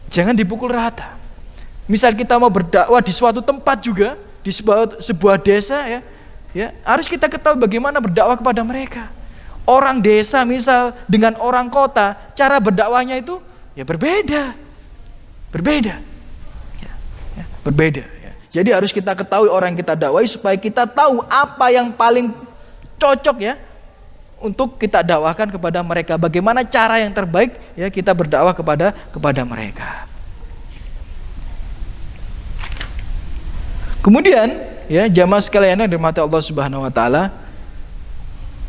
Jangan dipukul rata. Misal kita mau berdakwah di suatu tempat juga, di sebuah desa, ya, harus kita ketahui bagaimana berdakwah kepada mereka. Orang desa misal dengan orang kota, cara berdakwahnya itu ya berbeda. Berbeda. Ya. Jadi harus kita ketahui orang yang kita dakwai supaya kita tahu apa yang paling cocok, ya, untuk kita dakwahkan kepada mereka. Bagaimana cara yang terbaik, ya, kita berdakwah kepada mereka. Kemudian, ya, jamaah sekalian yang dirahmati Allah Subhanahu wa taala,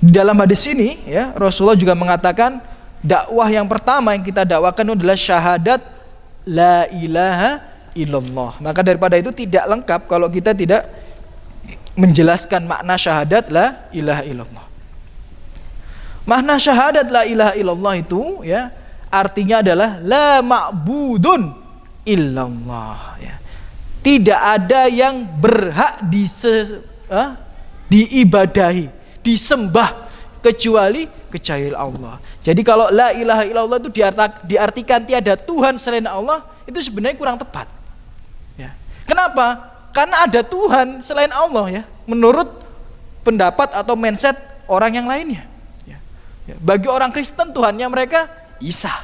di dalam hadis ini, ya, Rasulullah juga mengatakan dakwah yang pertama yang kita dakwakan adalah syahadat la ilaha illallah. Maka daripada itu tidak lengkap kalau kita tidak menjelaskan makna syahadat la ilaha illallah. Makna syahadat la ilaha illallah itu, ya, artinya adalah la ma'budun illallah, ya. Tidak ada yang berhak diibadahi, disembah kecuali Allah. Jadi kalau la ilaha illallah itu diartikan tiada Tuhan selain Allah, itu sebenarnya kurang tepat. Ya. Kenapa? Karena ada Tuhan selain Allah, ya, menurut pendapat atau mindset orang yang lainnya. Ya. Ya. Bagi orang Kristen Tuhannya mereka Isa.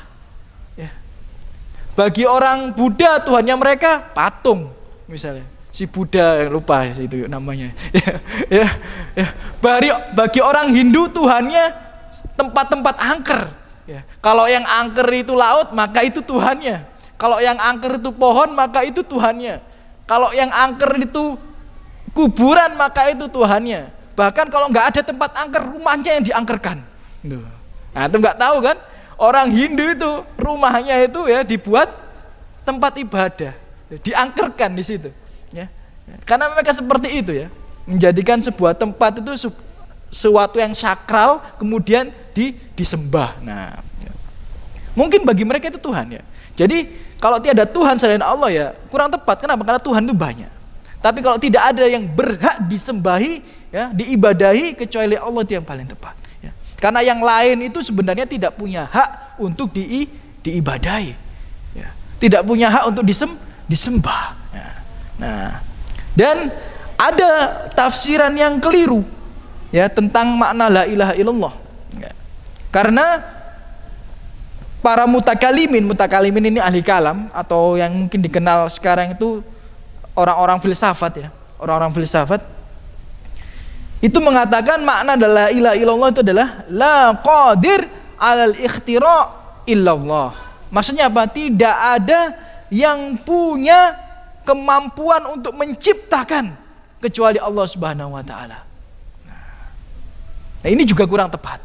Ya. Bagi orang Buddha Tuhannya mereka patung, misalnya. Si Buddha, lupa itu namanya. Ya. Bagi orang Hindu Tuhannya tempat-tempat angker. Ya. Kalau yang angker itu laut, maka itu Tuhannya. Kalau yang angker itu pohon, maka itu Tuhannya. Kalau yang angker itu kuburan, maka itu Tuhannya. Bahkan kalau nggak ada tempat angker, rumahnya yang diangkerkan. Nah, itu nggak tahu kan? Orang Hindu itu rumahnya itu ya dibuat tempat ibadah, diangkerkan di situ. Ya. Karena mereka seperti itu ya, menjadikan sebuah tempat itu sesuatu yang sakral, kemudian disembah. Nah, mungkin bagi mereka itu Tuhan ya. Jadi kalau tiada Tuhan selain Allah ya kurang tepat. Kenapa? Karena Tuhan itu banyak. Tapi kalau tidak ada yang berhak disembahi, ya, diibadahi kecuali Allah, itu yang paling tepat. Ya. Karena yang lain itu sebenarnya tidak punya hak untuk diibadahi, ya. Tidak punya hak untuk disembah. Ya. Nah, dan ada tafsiran yang keliru, ya, tentang makna la ilaha illallah. Ya. Karena para mutakalimin ini ahli kalam, atau yang mungkin dikenal sekarang itu orang-orang filsafat ya, orang-orang filsafat itu mengatakan makna la ilaha illallah itu adalah la qadir alal ikhtira illallah. Maksudnya apa? Tidak ada yang punya kemampuan untuk menciptakan kecuali Allah Subhanahu wa taala. Nah, ini juga kurang tepat.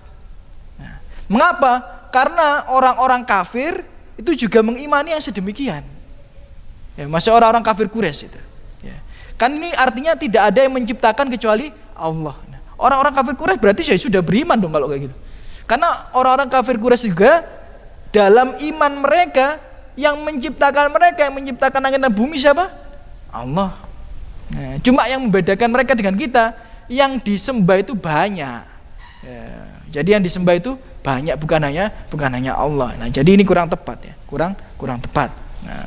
Nah, mengapa? Karena orang-orang kafir itu juga mengimani yang sedemikian. Ya, masih orang-orang kafir Quraisy itu. Ya. Kan ini artinya tidak ada yang menciptakan kecuali Allah. Nah, orang-orang kafir Quraisy berarti sudah beriman dong kalau kayak gitu. Karena orang-orang kafir Quraisy juga dalam iman mereka yang menciptakan langit dan bumi siapa? Allah. Nah, cuma yang membedakan mereka dengan kita, yang disembah itu banyak. Ya, jadi yang disembah itu banyak, bukan hanya Allah. Nah, jadi ini kurang tepat ya, kurang tepat. Nah,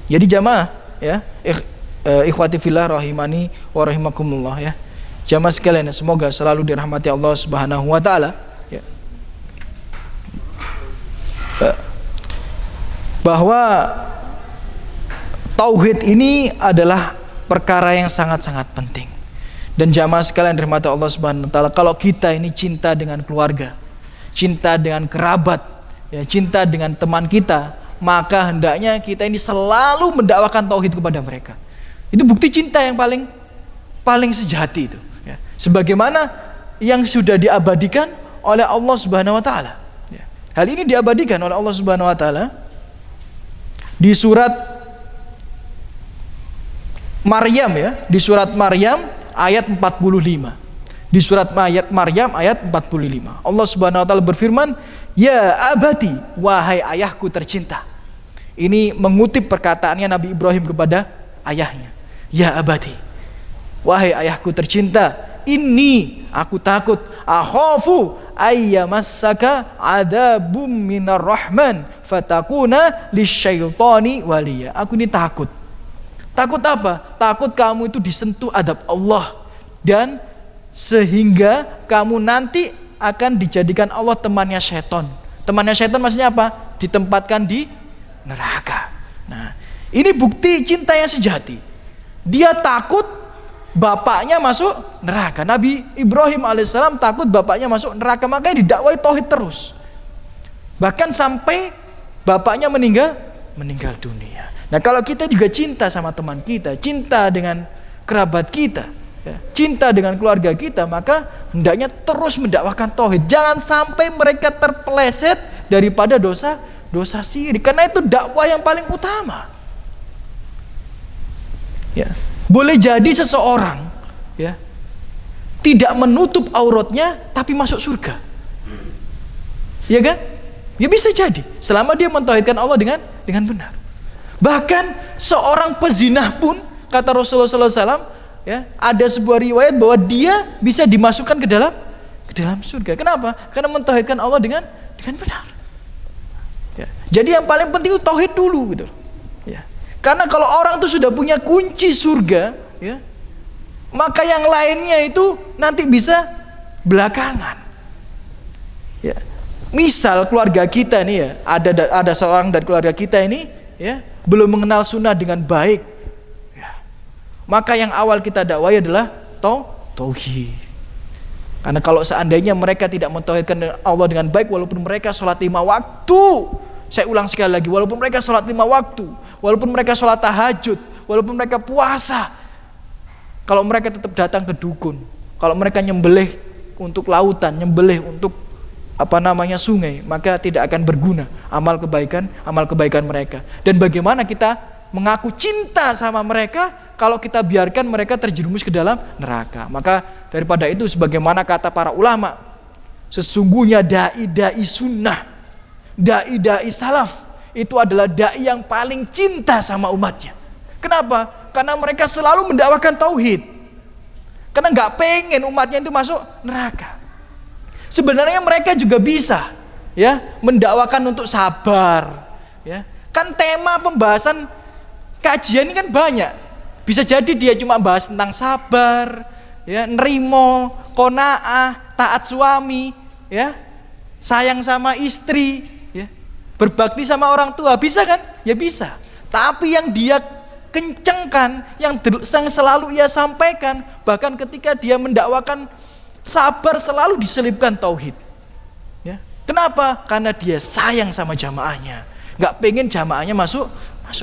jadi jamaah ya, ikhwati fillah rahimani wa rahimakumullah ya. Jamaah sekalian, semoga selalu dirahmati Allah Subhanahu wa taala ya. Bahwa tauhid ini adalah perkara yang sangat-sangat penting. Dan jamaah sekalian dirahmati Allah Subhanahu wa taala, kalau kita ini cinta dengan keluarga, cinta dengan kerabat, ya, cinta dengan teman kita, maka hendaknya kita ini selalu mendakwakan tauhid kepada mereka. Itu bukti cinta yang paling sejati itu, ya. Sebagaimana yang sudah diabadikan oleh Allah Subhanahu wa taala. Ya. Hal ini diabadikan oleh Allah Subhanahu wa taala di surat Maryam ya, di surat Maryam ayat 45. Di surat Maryam ayat 45. Allah Subhanahu wa taala berfirman, "Ya abati, wahai ayahku tercinta." Ini mengutip perkataannya Nabi Ibrahim kepada ayahnya. "Ya abati, wahai ayahku tercinta, inni aku takut, akhafu ayyamassaka adabum minar rahman fatakuna lisyaitani waliya." Aku ini takut. Takut apa? Takut kamu itu disentuh adab Allah, dan sehingga kamu nanti akan dijadikan Allah temannya setan. Temannya setan maksudnya apa? Ditempatkan di neraka. Nah, ini bukti cinta yang sejati. Dia takut bapaknya masuk neraka. Nabi Ibrahim alaihissalam takut bapaknya masuk neraka, makanya didakwai tauhid terus. Bahkan sampai bapaknya meninggal dunia. Nah, kalau kita juga cinta sama teman kita, cinta dengan kerabat kita, ya, cinta dengan keluarga kita, maka hendaknya terus mendakwakan tauhid. Jangan sampai mereka terpeleset daripada dosa syirik, karena itu dakwah yang paling utama. Ya, boleh jadi seseorang ya tidak menutup auratnya tapi masuk surga. Ya kan? Ya bisa jadi selama dia mentauhidkan Allah dengan benar. Bahkan seorang pezinah pun, kata Rasulullah SAW, ya, ada sebuah riwayat bahwa dia bisa dimasukkan ke dalam surga. Kenapa? Karena mentauhidkan Allah dengan benar. Ya. Jadi yang paling penting itu tauhid dulu, gitu. Ya. Karena kalau orang itu sudah punya kunci surga, ya, maka yang lainnya itu nanti bisa belakangan. Ya. Misal keluarga kita nih ya, ada seorang dari keluarga kita ini, ya, belum mengenal sunnah dengan baik, ya, maka yang awal kita dakwai adalah tauhid. Karena kalau seandainya mereka tidak mentauhidkan Allah dengan baik, walaupun mereka sholat 5 waktu, saya ulang sekali lagi, walaupun mereka sholat 5 waktu, walaupun mereka sholat tahajud, walaupun mereka puasa, kalau mereka tetap datang ke dukun, kalau mereka nyembelih untuk lautan, nyembelih untuk sungai, maka tidak akan berguna amal kebaikan mereka. Dan bagaimana kita mengaku cinta sama mereka kalau kita biarkan mereka terjerumus ke dalam neraka? Maka daripada itu, sebagaimana kata para ulama, sesungguhnya dai sunnah, dai salaf itu adalah dai yang paling cinta sama umatnya. Kenapa? Karena mereka selalu mendakwakan tauhid, karena nggak pengen umatnya itu masuk neraka. Sebenarnya mereka juga bisa mendakwakan untuk sabar. Kan tema pembahasan kajian ini kan banyak. Bisa jadi dia cuma bahas tentang sabar, nerimo, qanaah, taat suami, sayang sama istri, berbakti sama orang tua, bisa kan? Ya bisa. Tapi yang dia kencengkan, yang selalu ia sampaikan, bahkan ketika dia mendakwakan sabar, selalu diselipkan tauhid. Kenapa? Karena dia sayang sama jamaahnya, nggak pengen jamaahnya masuk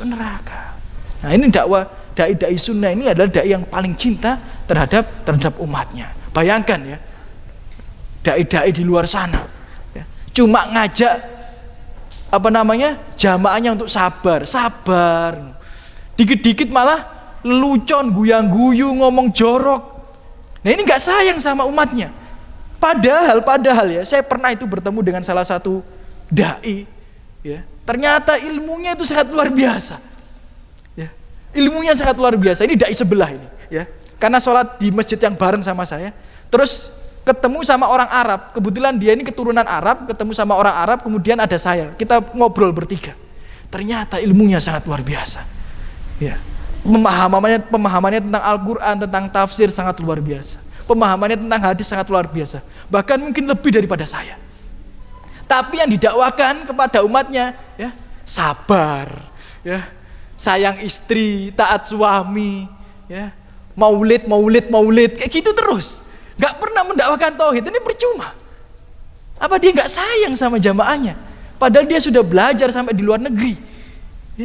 neraka. Nah, ini dakwah dai sunnah ini adalah dai yang paling cinta terhadap umatnya. Bayangkan dai di luar sana, cuma ngajak jamaahnya untuk sabar. Dikit-dikit malah lelucon, guyang-guyu, ngomong jorok. Nah, ini nggak sayang sama umatnya. Padahal saya pernah itu bertemu dengan salah satu dai, ternyata ilmunya itu sangat luar biasa. Ilmunya sangat luar biasa. Ini dai sebelah ini, karena sholat di masjid yang bareng sama saya, terus ketemu sama orang Arab. Kebetulan dia ini keturunan Arab, ketemu sama orang Arab, kemudian ada saya. Kita ngobrol bertiga. Ternyata ilmunya sangat luar biasa. Pemahamannya tentang Al-Quran, tentang tafsir sangat luar biasa. Pemahamannya tentang hadis sangat luar biasa. Bahkan mungkin lebih daripada saya. Tapi yang didakwakan kepada umatnya, sabar, sayang istri, taat suami, maulid, kayak gitu terus. Gak pernah mendakwakan tauhid. Ini percuma. Apa dia gak sayang sama jamaahnya? Padahal dia sudah belajar sampai di luar negeri,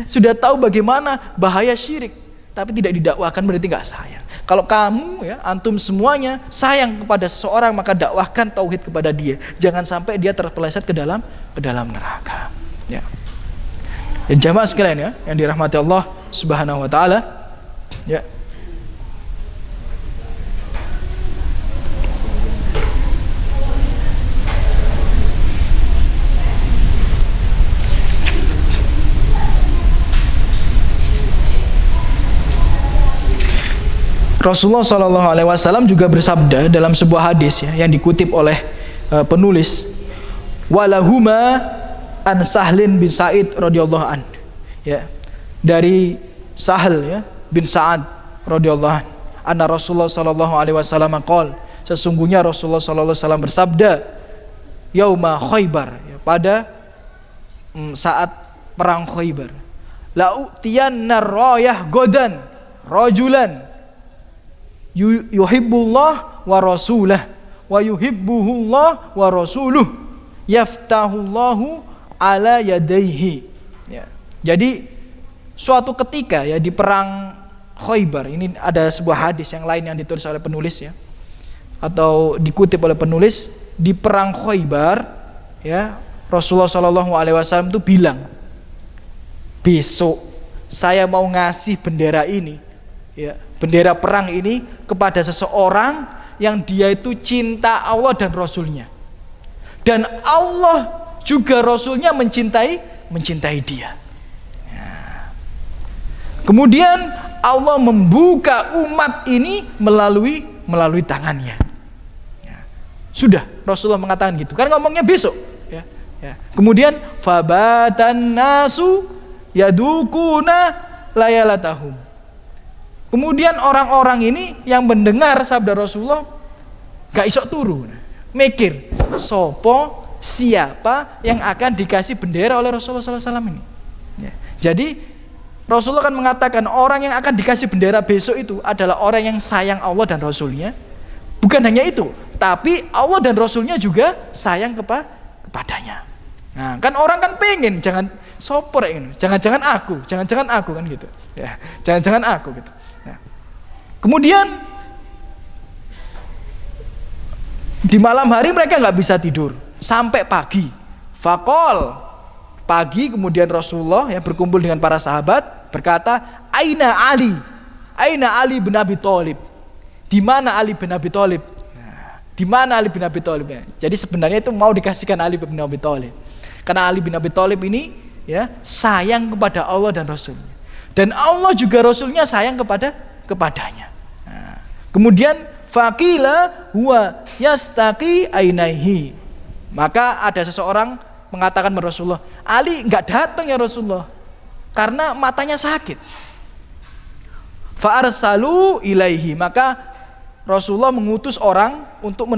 sudah tahu bagaimana bahaya syirik, tapi tidak didakwakan, berarti gak sayang. Kalau kamu antum semuanya sayang kepada seseorang, maka dakwahkan tauhid kepada dia. Jangan sampai dia terpeleset ke dalam neraka. Dan jamaah sekalian yang dirahmati Allah Subhanahu wa taala, Rasulullah SAW juga bersabda dalam sebuah hadis yang dikutip oleh penulis, walahuma an Sahlin bin Sa'id radhiyallahu an, dari Sahal bin Sa'ad radhiyallahu an, anna Rasulullah SAW qol, sesungguhnya Rasulullah SAW bersabda, yauma Khaybar, pada saat perang Khaybar, la'utiyanna rayah godan rajulan yuhibbullah wa rasulah wa yuhibbuhullah wa rasuluh yaftahullahu ala yadaihi. Jadi suatu ketika di perang Khaybar ini ada sebuah hadis yang lain yang ditulis oleh penulis atau dikutip oleh penulis, di perang Khaybar Rasulullah SAW itu bilang, besok saya mau ngasih bendera ini, bendera perang ini kepada seseorang yang dia itu cinta Allah dan Rasulnya, dan Allah juga Rasulnya mencintai dia. Kemudian Allah membuka umat ini melalui tangannya. Sudah Rasulullah mengatakan gitu, karena ngomongnya besok. Kemudian fabatan nasu yadukuna layalatahum. Kemudian orang-orang ini yang mendengar sabda Rasulullah gak isok turu, mikir siapa yang akan dikasih bendera oleh Rasulullah SAW ini. Jadi Rasulullah kan mengatakan orang yang akan dikasih bendera besok itu adalah orang yang sayang Allah dan Rasulnya. Bukan hanya itu, tapi Allah dan Rasulnya juga sayang kepadanya. Nah, kan orang kan pengen jangan sopor ini, jangan-jangan aku kan gitu. Ya, jangan-jangan aku gitu. Nah, kemudian di malam hari mereka nggak bisa tidur sampai pagi. Fakol pagi kemudian Rasulullah yang berkumpul dengan para sahabat berkata, Aina Ali bin Abi Thalib. Di mana Ali bin Abi Thalib? Nah, di mana Ali bin Abi Thalib? Jadi sebenarnya itu mau dikasihkan Ali bin Abi Thalib. Karena Ali bin Abi Thalib ini ya sayang kepada Allah dan Rasulnya, dan Allah juga Rasulnya sayang kepadanya. Nah, kemudian faqila huwa yastaqi ainaihi, maka ada seseorang mengatakan kepada Rasulullah, Ali nggak datang ya Rasulullah karena matanya sakit. Fa'arsalu ilaihi, maka Rasulullah mengutus orang untuk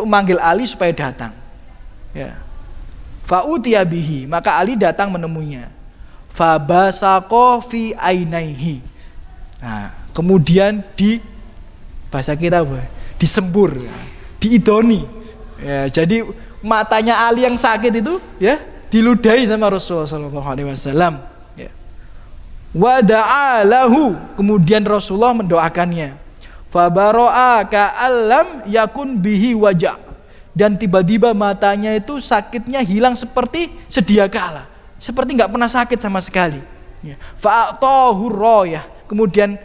memanggil Ali supaya datang. Ya. Fa'utiya bihi, maka Ali datang menemuinya. Fabasaqo fi ainaihi. Nah, kemudian di bahasa kita apa? Disembur, diidoni. Ya, jadi matanya Ali yang sakit itu ya diludahi sama Rasulullah sallallahu alaihi wasallam. Ya. Wa da'alahu, kemudian Rasulullah mendoakannya. Fabara'a ka'allam yakun bihi wajah. Dan tiba-tiba matanya itu sakitnya hilang seperti sedia kala, seperti nggak pernah sakit sama sekali. Fa'atahu royah, kemudian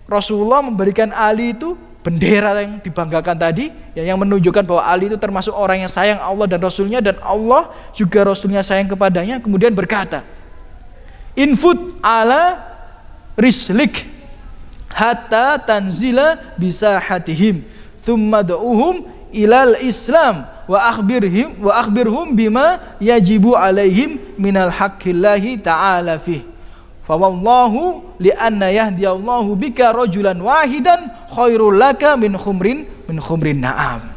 Rasulullah memberikan Ali itu bendera yang dibanggakan tadi, yang menunjukkan bahwa Ali itu termasuk orang yang sayang Allah dan Rasulnya, dan Allah juga Rasulnya sayang kepadanya. Kemudian berkata, infut ala rislik hatta tanzila bisa hatihim thumma da'uhum ilal Islam wa akhbirhum bima yajibu alaihim minal haqqillahi ta'ala fih. Fa wallahu li anna yahdiyallahu bika rajulan wahidan khairul laka min khumrin na'am.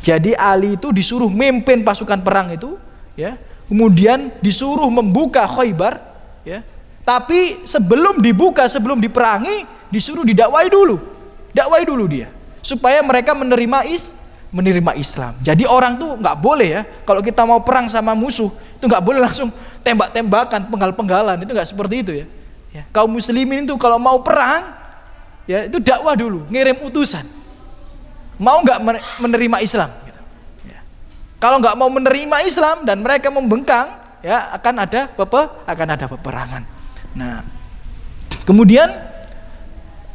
Jadi Ali itu disuruh memimpin pasukan perang itu, ya. Kemudian disuruh membuka Khaybar, ya. Tapi sebelum dibuka, sebelum diperangi, disuruh didakwai dulu. Dakwai dulu dia supaya mereka menerima Islam. Jadi orang tuh nggak boleh ya, kalau kita mau perang sama musuh itu nggak boleh langsung tembak-tembakan, penggal-penggalan, itu nggak seperti itu ya. Kaum muslimin itu kalau mau perang ya itu dakwah dulu, ngirim utusan. Mau nggak menerima Islam? Gitu. Ya. Kalau nggak mau menerima Islam dan mereka membengkang, ya akan ada peperangan. Nah, kemudian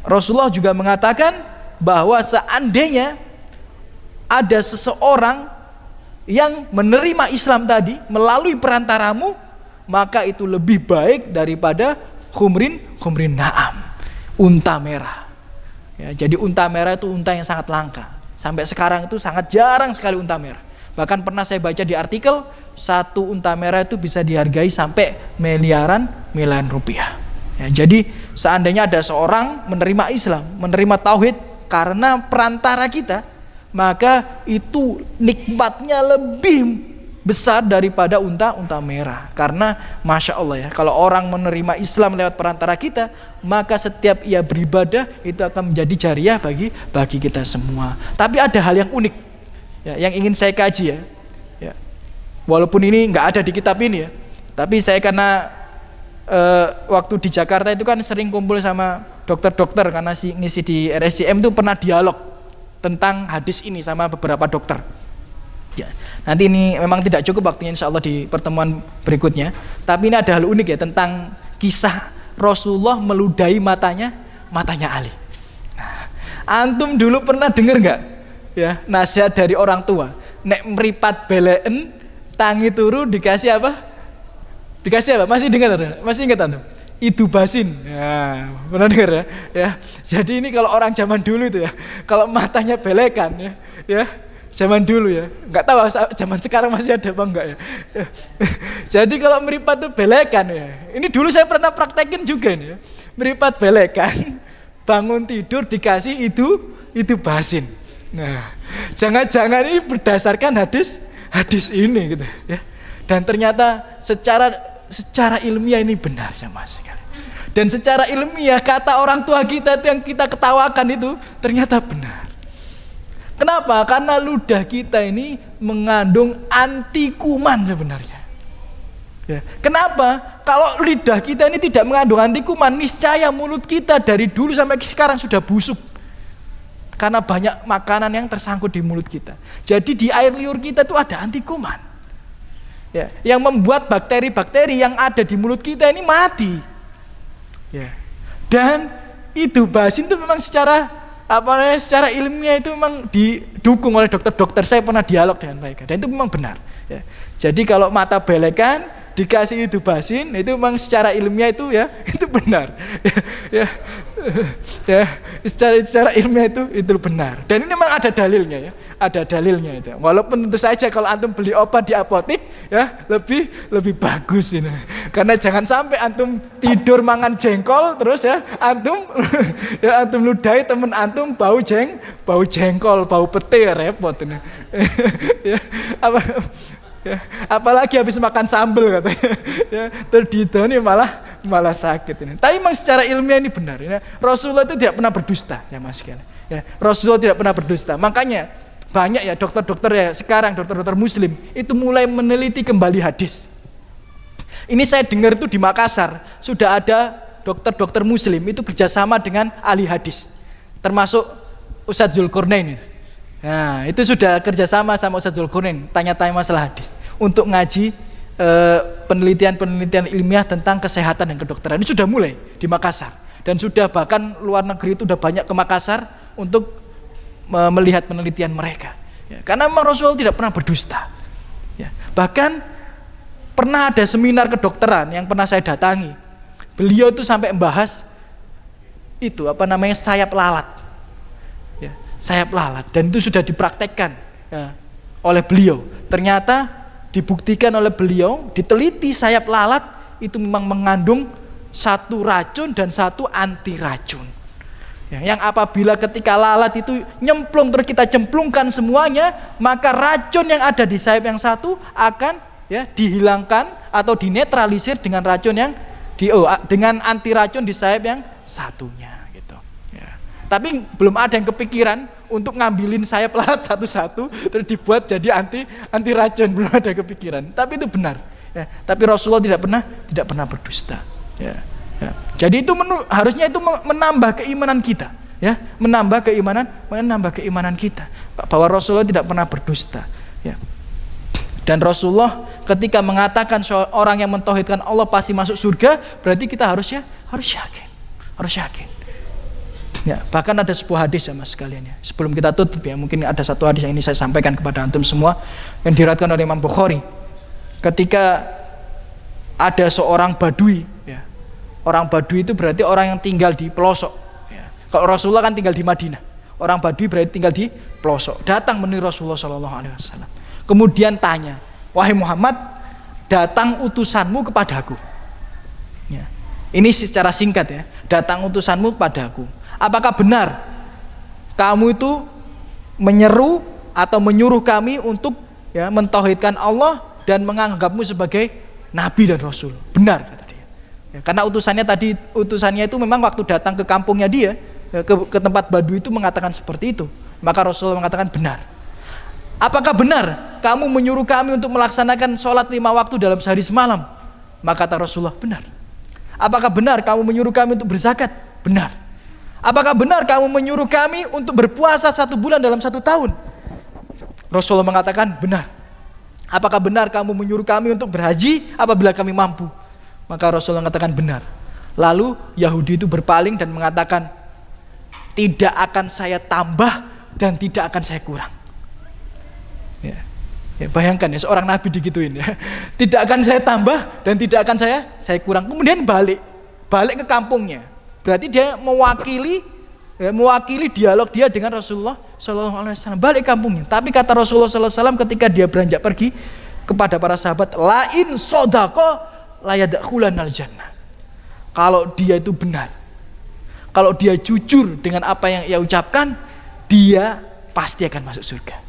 Rasulullah juga mengatakan bahwa seandainya ada seseorang yang menerima Islam tadi melalui perantaramu, maka itu lebih baik daripada khumrin na'am, unta merah. Ya, jadi unta merah itu unta yang sangat langka. Sampai sekarang itu sangat jarang sekali unta merah. Bahkan pernah saya baca di artikel, satu unta merah itu bisa dihargai sampai miliaran rupiah. Ya, jadi seandainya ada seorang menerima Islam, menerima tauhid karena perantara kita, maka itu nikmatnya lebih besar daripada unta merah. Karena Masya Allah ya, kalau orang menerima Islam lewat perantara kita, maka setiap ia beribadah itu akan menjadi jariah bagi kita semua. Tapi ada hal yang unik ya, yang ingin saya kaji ya. Walaupun ini nggak ada di kitab ini ya, tapi saya karena waktu di Jakarta itu kan sering kumpul sama dokter-dokter, karena ngisi di RSCM itu pernah dialog tentang hadis ini sama beberapa dokter. Ya, nanti ini memang tidak cukup waktunya, insya Allah di pertemuan berikutnya. Tapi ini ada hal unik ya tentang kisah Rasulullah meludahi matanya Ali. Nah, antum dulu pernah dengar nggak? Ya, nasihat dari orang tua. Nek meripat beleen, tangi turu dikasih apa? Dikasih apa? Masih dengar? Masih ingat antum? Itu basin, ya, pernah dengar ya. Jadi ini kalau orang zaman dulu itu ya, kalau matanya belekan ya, zaman dulu ya, nggak tahu zaman sekarang masih ada apa enggak ya. Jadi kalau meripat itu belekan ya. Ini dulu saya pernah praktekin juga nih ya. Meripat belekan, bangun tidur dikasih itu basin. Nah, jangan-jangan ini berdasarkan hadis ini gitu ya. Dan ternyata secara ilmiah ini benar ya Mas. Dan secara ilmiah kata orang tua kita itu yang kita ketawakan itu ternyata benar. Kenapa? Karena ludah kita ini mengandung anti kuman sebenarnya. Ya. Kenapa? Kalau lidah kita ini tidak mengandung anti kuman, niscaya mulut kita dari dulu sampai sekarang sudah busuk. Karena banyak makanan yang tersangkut di mulut kita. Jadi di air liur kita itu ada anti kuman. Ya, yang membuat bakteri-bakteri yang ada di mulut kita ini mati. Ya. Dan idubasin itu memang secara ilmiah itu memang didukung oleh dokter-dokter. Saya pernah dialog dengan mereka dan itu memang benar. Ya. Jadi kalau mata belekan dikasih idubasin itu memang secara ilmiah itu ya itu benar. Ya, secara ilmiah itu benar. Dan ini memang ada dalilnya ya. Ada dalilnya itu. Walaupun tentu saja kalau antum beli obat di apotek ya lebih bagus ini. Karena jangan sampai antum tidur mangan jengkol terus ya antum ludahi temen antum bau jengkol, bau pete repot ini. Ya, ya, apalagi habis makan sambal katanya. Ya, terdidoni malah sakit ini. Tapi memang secara ilmiah ini benar. Ya. Rasulullah itu tidak pernah berdusta ya Mas sekalian. Ya, Rasulullah tidak pernah berdusta. Makanya banyak ya dokter-dokter ya sekarang dokter-dokter muslim itu mulai meneliti kembali hadis. Ini saya dengar itu di Makassar sudah ada dokter-dokter muslim itu kerjasama dengan ahli hadis, termasuk Ustadz Zulkarnain itu. Nah itu sudah kerjasama sama Ustadz Zulkarnain tanya-tanya masalah hadis untuk ngaji penelitian-penelitian ilmiah tentang kesehatan dan kedokteran. Ini sudah mulai di Makassar dan sudah bahkan luar negeri itu sudah banyak ke Makassar untuk melihat penelitian mereka ya, karena memang Rasulullah tidak pernah berdusta ya. Bahkan pernah ada seminar kedokteran yang pernah saya datangi, beliau itu sampai membahas itu sayap lalat ya, sayap lalat, dan itu sudah dipraktekkan ya, oleh beliau. Ternyata dibuktikan oleh beliau, diteliti sayap lalat itu memang mengandung satu racun dan satu anti racun. Ya, yang apabila ketika lalat itu nyemplung terus kita cemplungkan semuanya, maka racun yang ada di sayap yang satu akan ya dihilangkan atau dinetralisir dengan racun yang dengan anti racun di sayap yang satunya gitu. Ya. Tapi belum ada yang kepikiran untuk ngambilin sayap lalat satu-satu terus dibuat jadi anti racun, belum ada kepikiran. Tapi itu benar. Ya. Tapi Rasulullah tidak pernah berdusta. Ya. Ya. Jadi itu harusnya itu menambah keimanan kita, ya, menambah keimanan kita bahwa Rasulullah tidak pernah berdusta, ya. Dan Rasulullah ketika mengatakan orang yang mentauhidkan Allah pasti masuk surga, berarti kita harus yakin. Ya, bahkan ada sebuah hadis ya Mas sekalian ya. Sebelum kita tutup ya, mungkin ada satu hadis yang ini saya sampaikan kepada antum semua yang diriwayatkan oleh Imam Bukhari. Ketika ada seorang badui, ya. Orang badui itu berarti orang yang tinggal di pelosok. Ya. Kalau Rasulullah kan tinggal di Madinah, orang badui berarti tinggal di pelosok. Datang meniru Rasulullah SAW. Kemudian tanya, wahai Muhammad, datang utusanmu kepadaku. Ya. Ini secara singkat ya, datang utusanmu kepadaku. Apakah benar kamu itu menyeru atau menyuruh kami untuk ya, mentauhidkan Allah dan menganggapmu sebagai Nabi dan Rasul? Benar kata dia. Ya, karena utusannya itu memang waktu datang ke kampungnya dia, ya, ke tempat Badui itu mengatakan seperti itu. Maka Rasulullah mengatakan benar. Apakah benar kamu menyuruh kami untuk melaksanakan sholat 5 waktu dalam sehari semalam? Maka kata Rasulullah benar. Apakah benar kamu menyuruh kami untuk berzakat? Benar. Apakah benar kamu menyuruh kami untuk berpuasa 1 bulan dalam 1 tahun? Rasulullah mengatakan benar. Apakah benar kamu menyuruh kami untuk berhaji apabila kami mampu? Maka Rasulullah mengatakan benar. Lalu Yahudi itu berpaling dan mengatakan, tidak akan saya tambah dan tidak akan saya kurang. Ya, bayangkan ya seorang Nabi digituin ya. Tidak akan saya tambah dan tidak akan saya kurang. Kemudian balik ke kampungnya. Berarti dia mewakili dialog dia dengan Rasulullah SAW. Balik kampungnya. Tapi kata Rasulullah SAW ketika dia beranjak pergi kepada para sahabat, lain sodako layadakhulanal jannah. Kalau dia itu benar, kalau dia jujur dengan apa yang ia ucapkan, dia pasti akan masuk surga.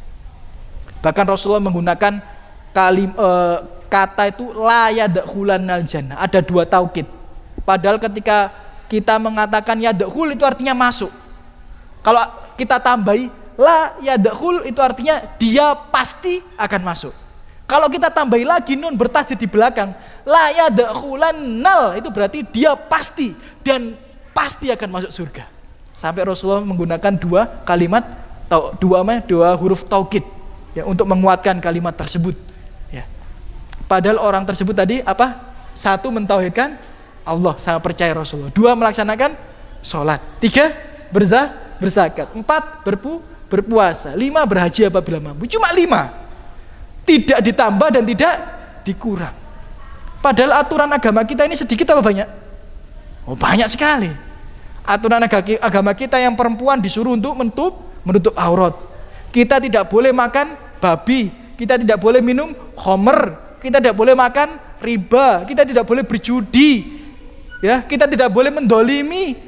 Bahkan Rasulullah menggunakan kata itu layadakhulanal jannah. Ada 2 taukid. Padahal ketika kita mengatakan yadakhul itu artinya masuk. Kalau kita tambahi la yadakhul itu artinya dia pasti akan masuk. Kalau kita tambahi lagi nun bertasdid di belakang, la yadkhulannal, itu berarti dia pasti dan pasti akan masuk surga. Sampai Rasulullah menggunakan dua huruf taukid ya untuk menguatkan kalimat tersebut. Ya. Padahal orang tersebut tadi apa? Satu, mentauhidkan Allah, sama percaya Rasulullah. Dua, melaksanakan sholat. Tiga, berzakat. Empat, berpuasa. Lima, berhaji apabila mampu. Cuma 5. Tidak ditambah dan tidak dikurang. Padahal aturan agama kita ini sedikit apa banyak? Oh, banyak sekali. Aturan agama kita yang perempuan disuruh untuk menutup aurat. Kita tidak boleh makan babi, kita tidak boleh minum khamr, kita tidak boleh makan riba, kita tidak boleh berjudi. Ya, kita tidak boleh mendolimi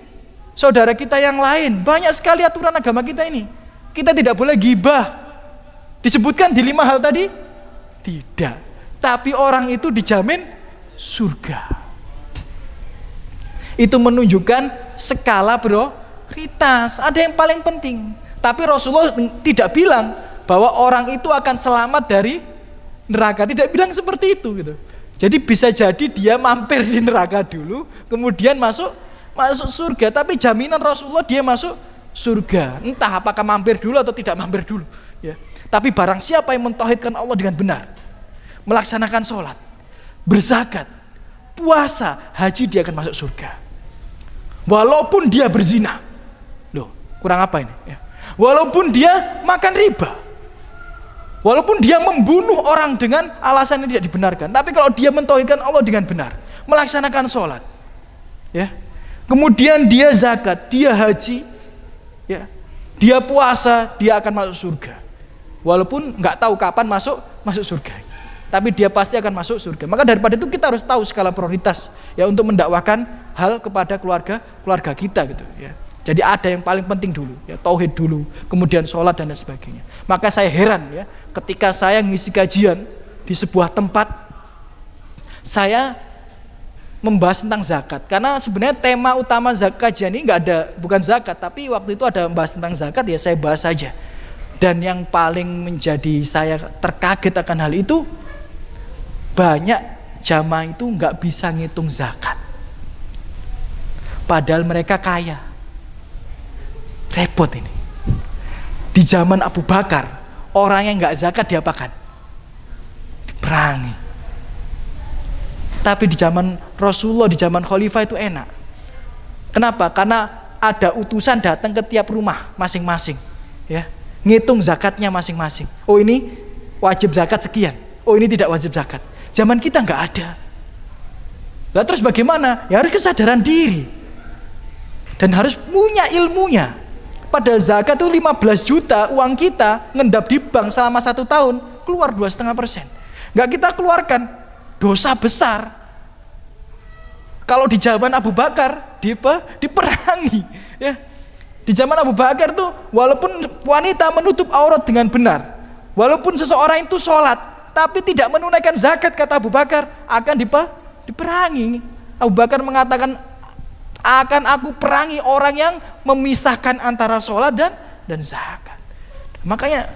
saudara kita yang lain. Banyak sekali aturan agama kita ini. Kita tidak boleh gibah. Disebutkan di 5 hal tadi? Tidak. Tapi orang itu dijamin surga. Itu menunjukkan skala prioritas. Ada yang paling penting. Tapi Rasulullah tidak bilang bahwa orang itu akan selamat dari neraka. Tidak bilang seperti itu gitu. Jadi bisa jadi dia mampir di neraka dulu, kemudian masuk surga. Tapi jaminan Rasulullah dia masuk surga. Entah apakah mampir dulu atau tidak mampir dulu. Ya. Tapi barang siapa yang mentauhidkan Allah dengan benar, melaksanakan sholat, berzakat, puasa, haji, dia akan masuk surga. Walaupun dia berzina. Loh, kurang apa ini? Ya. Walaupun dia makan riba. Walaupun dia membunuh orang dengan alasan yang tidak dibenarkan. Tapi kalau dia mentauhidkan Allah dengan benar, melaksanakan sholat, ya, kemudian dia zakat, dia haji, ya, dia puasa, dia akan masuk surga. Walaupun nggak tahu kapan masuk surga, tapi dia pasti akan masuk surga. Maka daripada itu kita harus tahu skala prioritas ya untuk mendakwahkan hal kepada keluarga kita gitu ya. Jadi ada yang paling penting dulu ya, tauhid dulu, kemudian sholat dan lain sebagainya. Maka saya heran ya ketika saya ngisi kajian di sebuah tempat, saya membahas tentang zakat. Karena sebenarnya tema utama kajian ini bukan zakat, tapi waktu itu ada membahas tentang zakat, ya saya bahas saja. Dan yang paling menjadi saya terkaget akan hal itu, banyak jamaah itu nggak bisa ngitung zakat. Padahal mereka kaya. Repot ini. Di zaman Abu Bakar, orang yang nggak zakat diapakan? Diperangi. Tapi di zaman Rasulullah, di zaman Khalifah itu enak. Kenapa? Karena ada utusan datang ke tiap rumah masing-masing, ya, ngitung zakatnya masing-masing. Oh ini wajib zakat sekian. Oh ini tidak wajib zakat. Zaman kita nggak ada. Lah terus bagaimana? Ya harus kesadaran diri dan harus punya ilmunya. Pada zakat itu 15 juta uang kita ngendap di bank selama 1 tahun keluar 2,5%. Nggak kita keluarkan, dosa besar. Kalau di zaman Abu Bakar diperangi, ya. Di zaman Abu Bakar tuh walaupun wanita menutup aurat dengan benar, walaupun seseorang itu sholat tapi tidak menunaikan zakat, kata Abu Bakar akan diperangi. Abu Bakar mengatakan, akan aku perangi orang yang memisahkan antara sholat dan zakat. Makanya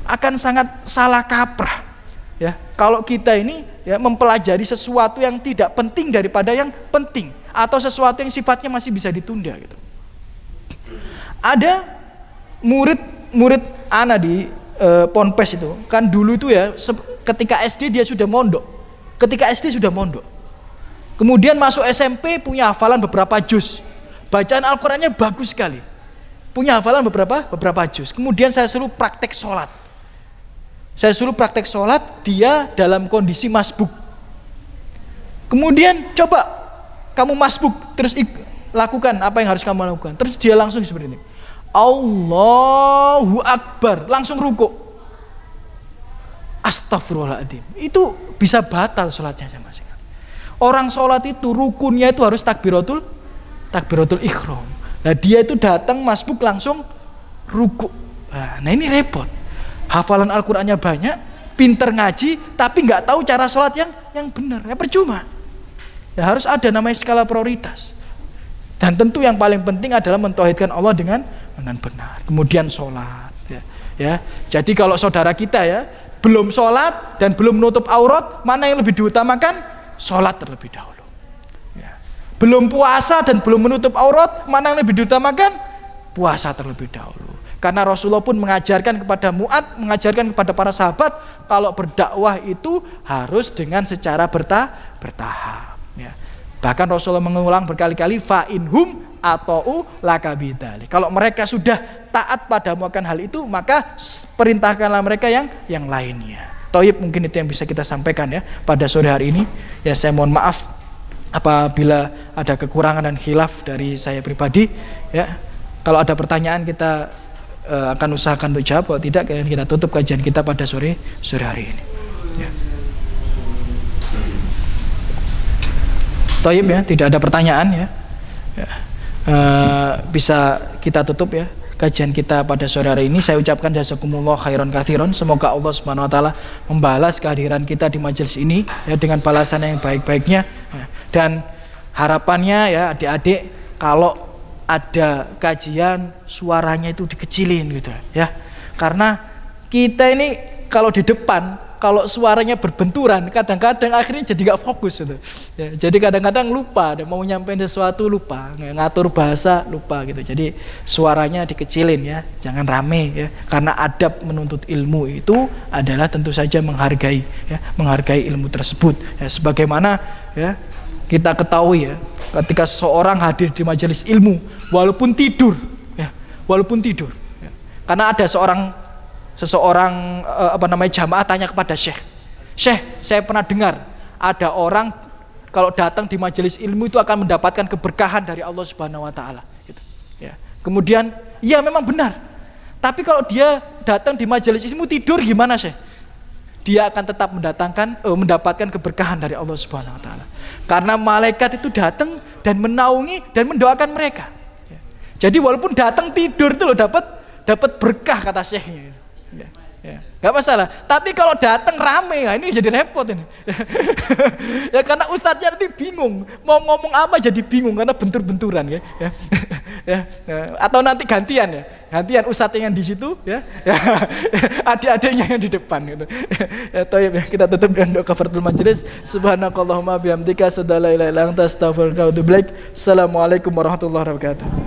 akan sangat salah kaprah ya kalau kita ini ya mempelajari sesuatu yang tidak penting daripada yang penting, atau sesuatu yang sifatnya masih bisa ditunda gitu. Ada murid ana di Ponpes itu kan dulu itu ya, ketika SD dia sudah mondok. Kemudian masuk SMP punya hafalan beberapa juz. Bacaan Al-Qur'annya bagus sekali. Punya hafalan beberapa juz. Kemudian saya suruh praktek sholat. Dia dalam kondisi masbuk. Kemudian coba kamu masbuk, terus lakukan apa yang harus kamu lakukan. Terus dia langsung seperti ini. Allahu Akbar, langsung rukuk. Astagfirullahaladzim. Itu bisa batal sholatnya sama sekali. Orang sholat itu rukunnya itu harus takbiratul ikhram. Nah dia itu datang masbuk langsung rukuk. Nah ini repot. Hafalan Al-Qur'annya banyak, pinter ngaji, tapi nggak tahu cara sholat yang benar. Ya percuma. Ya harus ada namanya skala prioritas. Dan tentu yang paling penting adalah mentauhidkan Allah dengan benar. Kemudian sholat. Ya. Jadi kalau saudara kita ya belum sholat dan belum menutup aurat, mana yang lebih diutamakan? Sholat terlebih dahulu. Ya. Belum puasa dan belum menutup aurat, mana yang lebih diutamakan? Puasa terlebih dahulu. Karena Rasulullah pun mengajarkan kepada Mu'ad, mengajarkan kepada para sahabat, kalau berdakwah itu harus dengan secara bertahap. Ya. Bahkan Rasulullah mengulang berkali-kali, fa'inhum atau lakabidali. Kalau mereka sudah taat padamu akan hal itu, maka perintahkanlah mereka yang lainnya. Toyib, mungkin itu yang bisa kita sampaikan ya pada sore hari ini. Ya, saya mohon maaf apabila ada kekurangan dan khilaf dari saya pribadi. Ya, kalau ada pertanyaan kita akan usahakan untuk jawab. Kalau tidak, kita tutup kajian kita pada sore hari ini. Ya. Toyib ya, tidak ada pertanyaan ya. Ya. Bisa kita tutup ya kajian kita pada sore hari ini. Saya ucapkan jazakumullah khairan katsiran. Semoga Allah Subhanahu wa taala membalas kehadiran kita di majelis ini ya dengan balasan yang baik-baiknya. Dan harapannya ya adik-adik, kalau ada kajian suaranya itu dikecilin gitu ya. Karena kita ini kalau di depan, kalau suaranya berbenturan, kadang-kadang akhirnya jadi gak fokus gitu. Ya, jadi kadang-kadang lupa, mau nyampein sesuatu lupa, ngatur bahasa lupa gitu. Jadi suaranya dikecilin ya, jangan rame ya. Karena adab menuntut ilmu itu adalah tentu saja menghargai ilmu tersebut. Ya, sebagaimana ya kita ketahui ya, ketika seseorang hadir di majelis ilmu, walaupun tidur, ya, karena ada seseorang jamaah tanya kepada Syekh, saya pernah dengar ada orang kalau datang di majelis ilmu itu akan mendapatkan keberkahan dari Allah Subhanahu wa taala gitu. Ya. Kemudian, iya memang benar. Tapi kalau dia datang di majelis ilmu tidur gimana, Syekh? Dia akan tetap mendapatkan keberkahan dari Allah Subhanahu wa taala. Karena malaikat itu datang dan menaungi dan mendoakan mereka. Ya. Jadi walaupun datang tidur itu loh dapat berkah kata Syekhnya. Ya, gak masalah. Tapi kalau datang rame, nah ini jadi repot ini. Ya karena ustadznya nanti bingung mau ngomong apa, jadi bingung karena bentur-benturan ya. Atau nanti gantian ustadznya yang di situ ya. Adik-adiknya yang di depan gitu. Ya, toyib ya, kita tutup dengan doa kafaratul majelis. Subhanakallahumma bihamdika asyhadu an la ilaha illa anta astaghfiruka wa atubu ilaik. Assalamualaikum warahmatullahi wabarakatuh.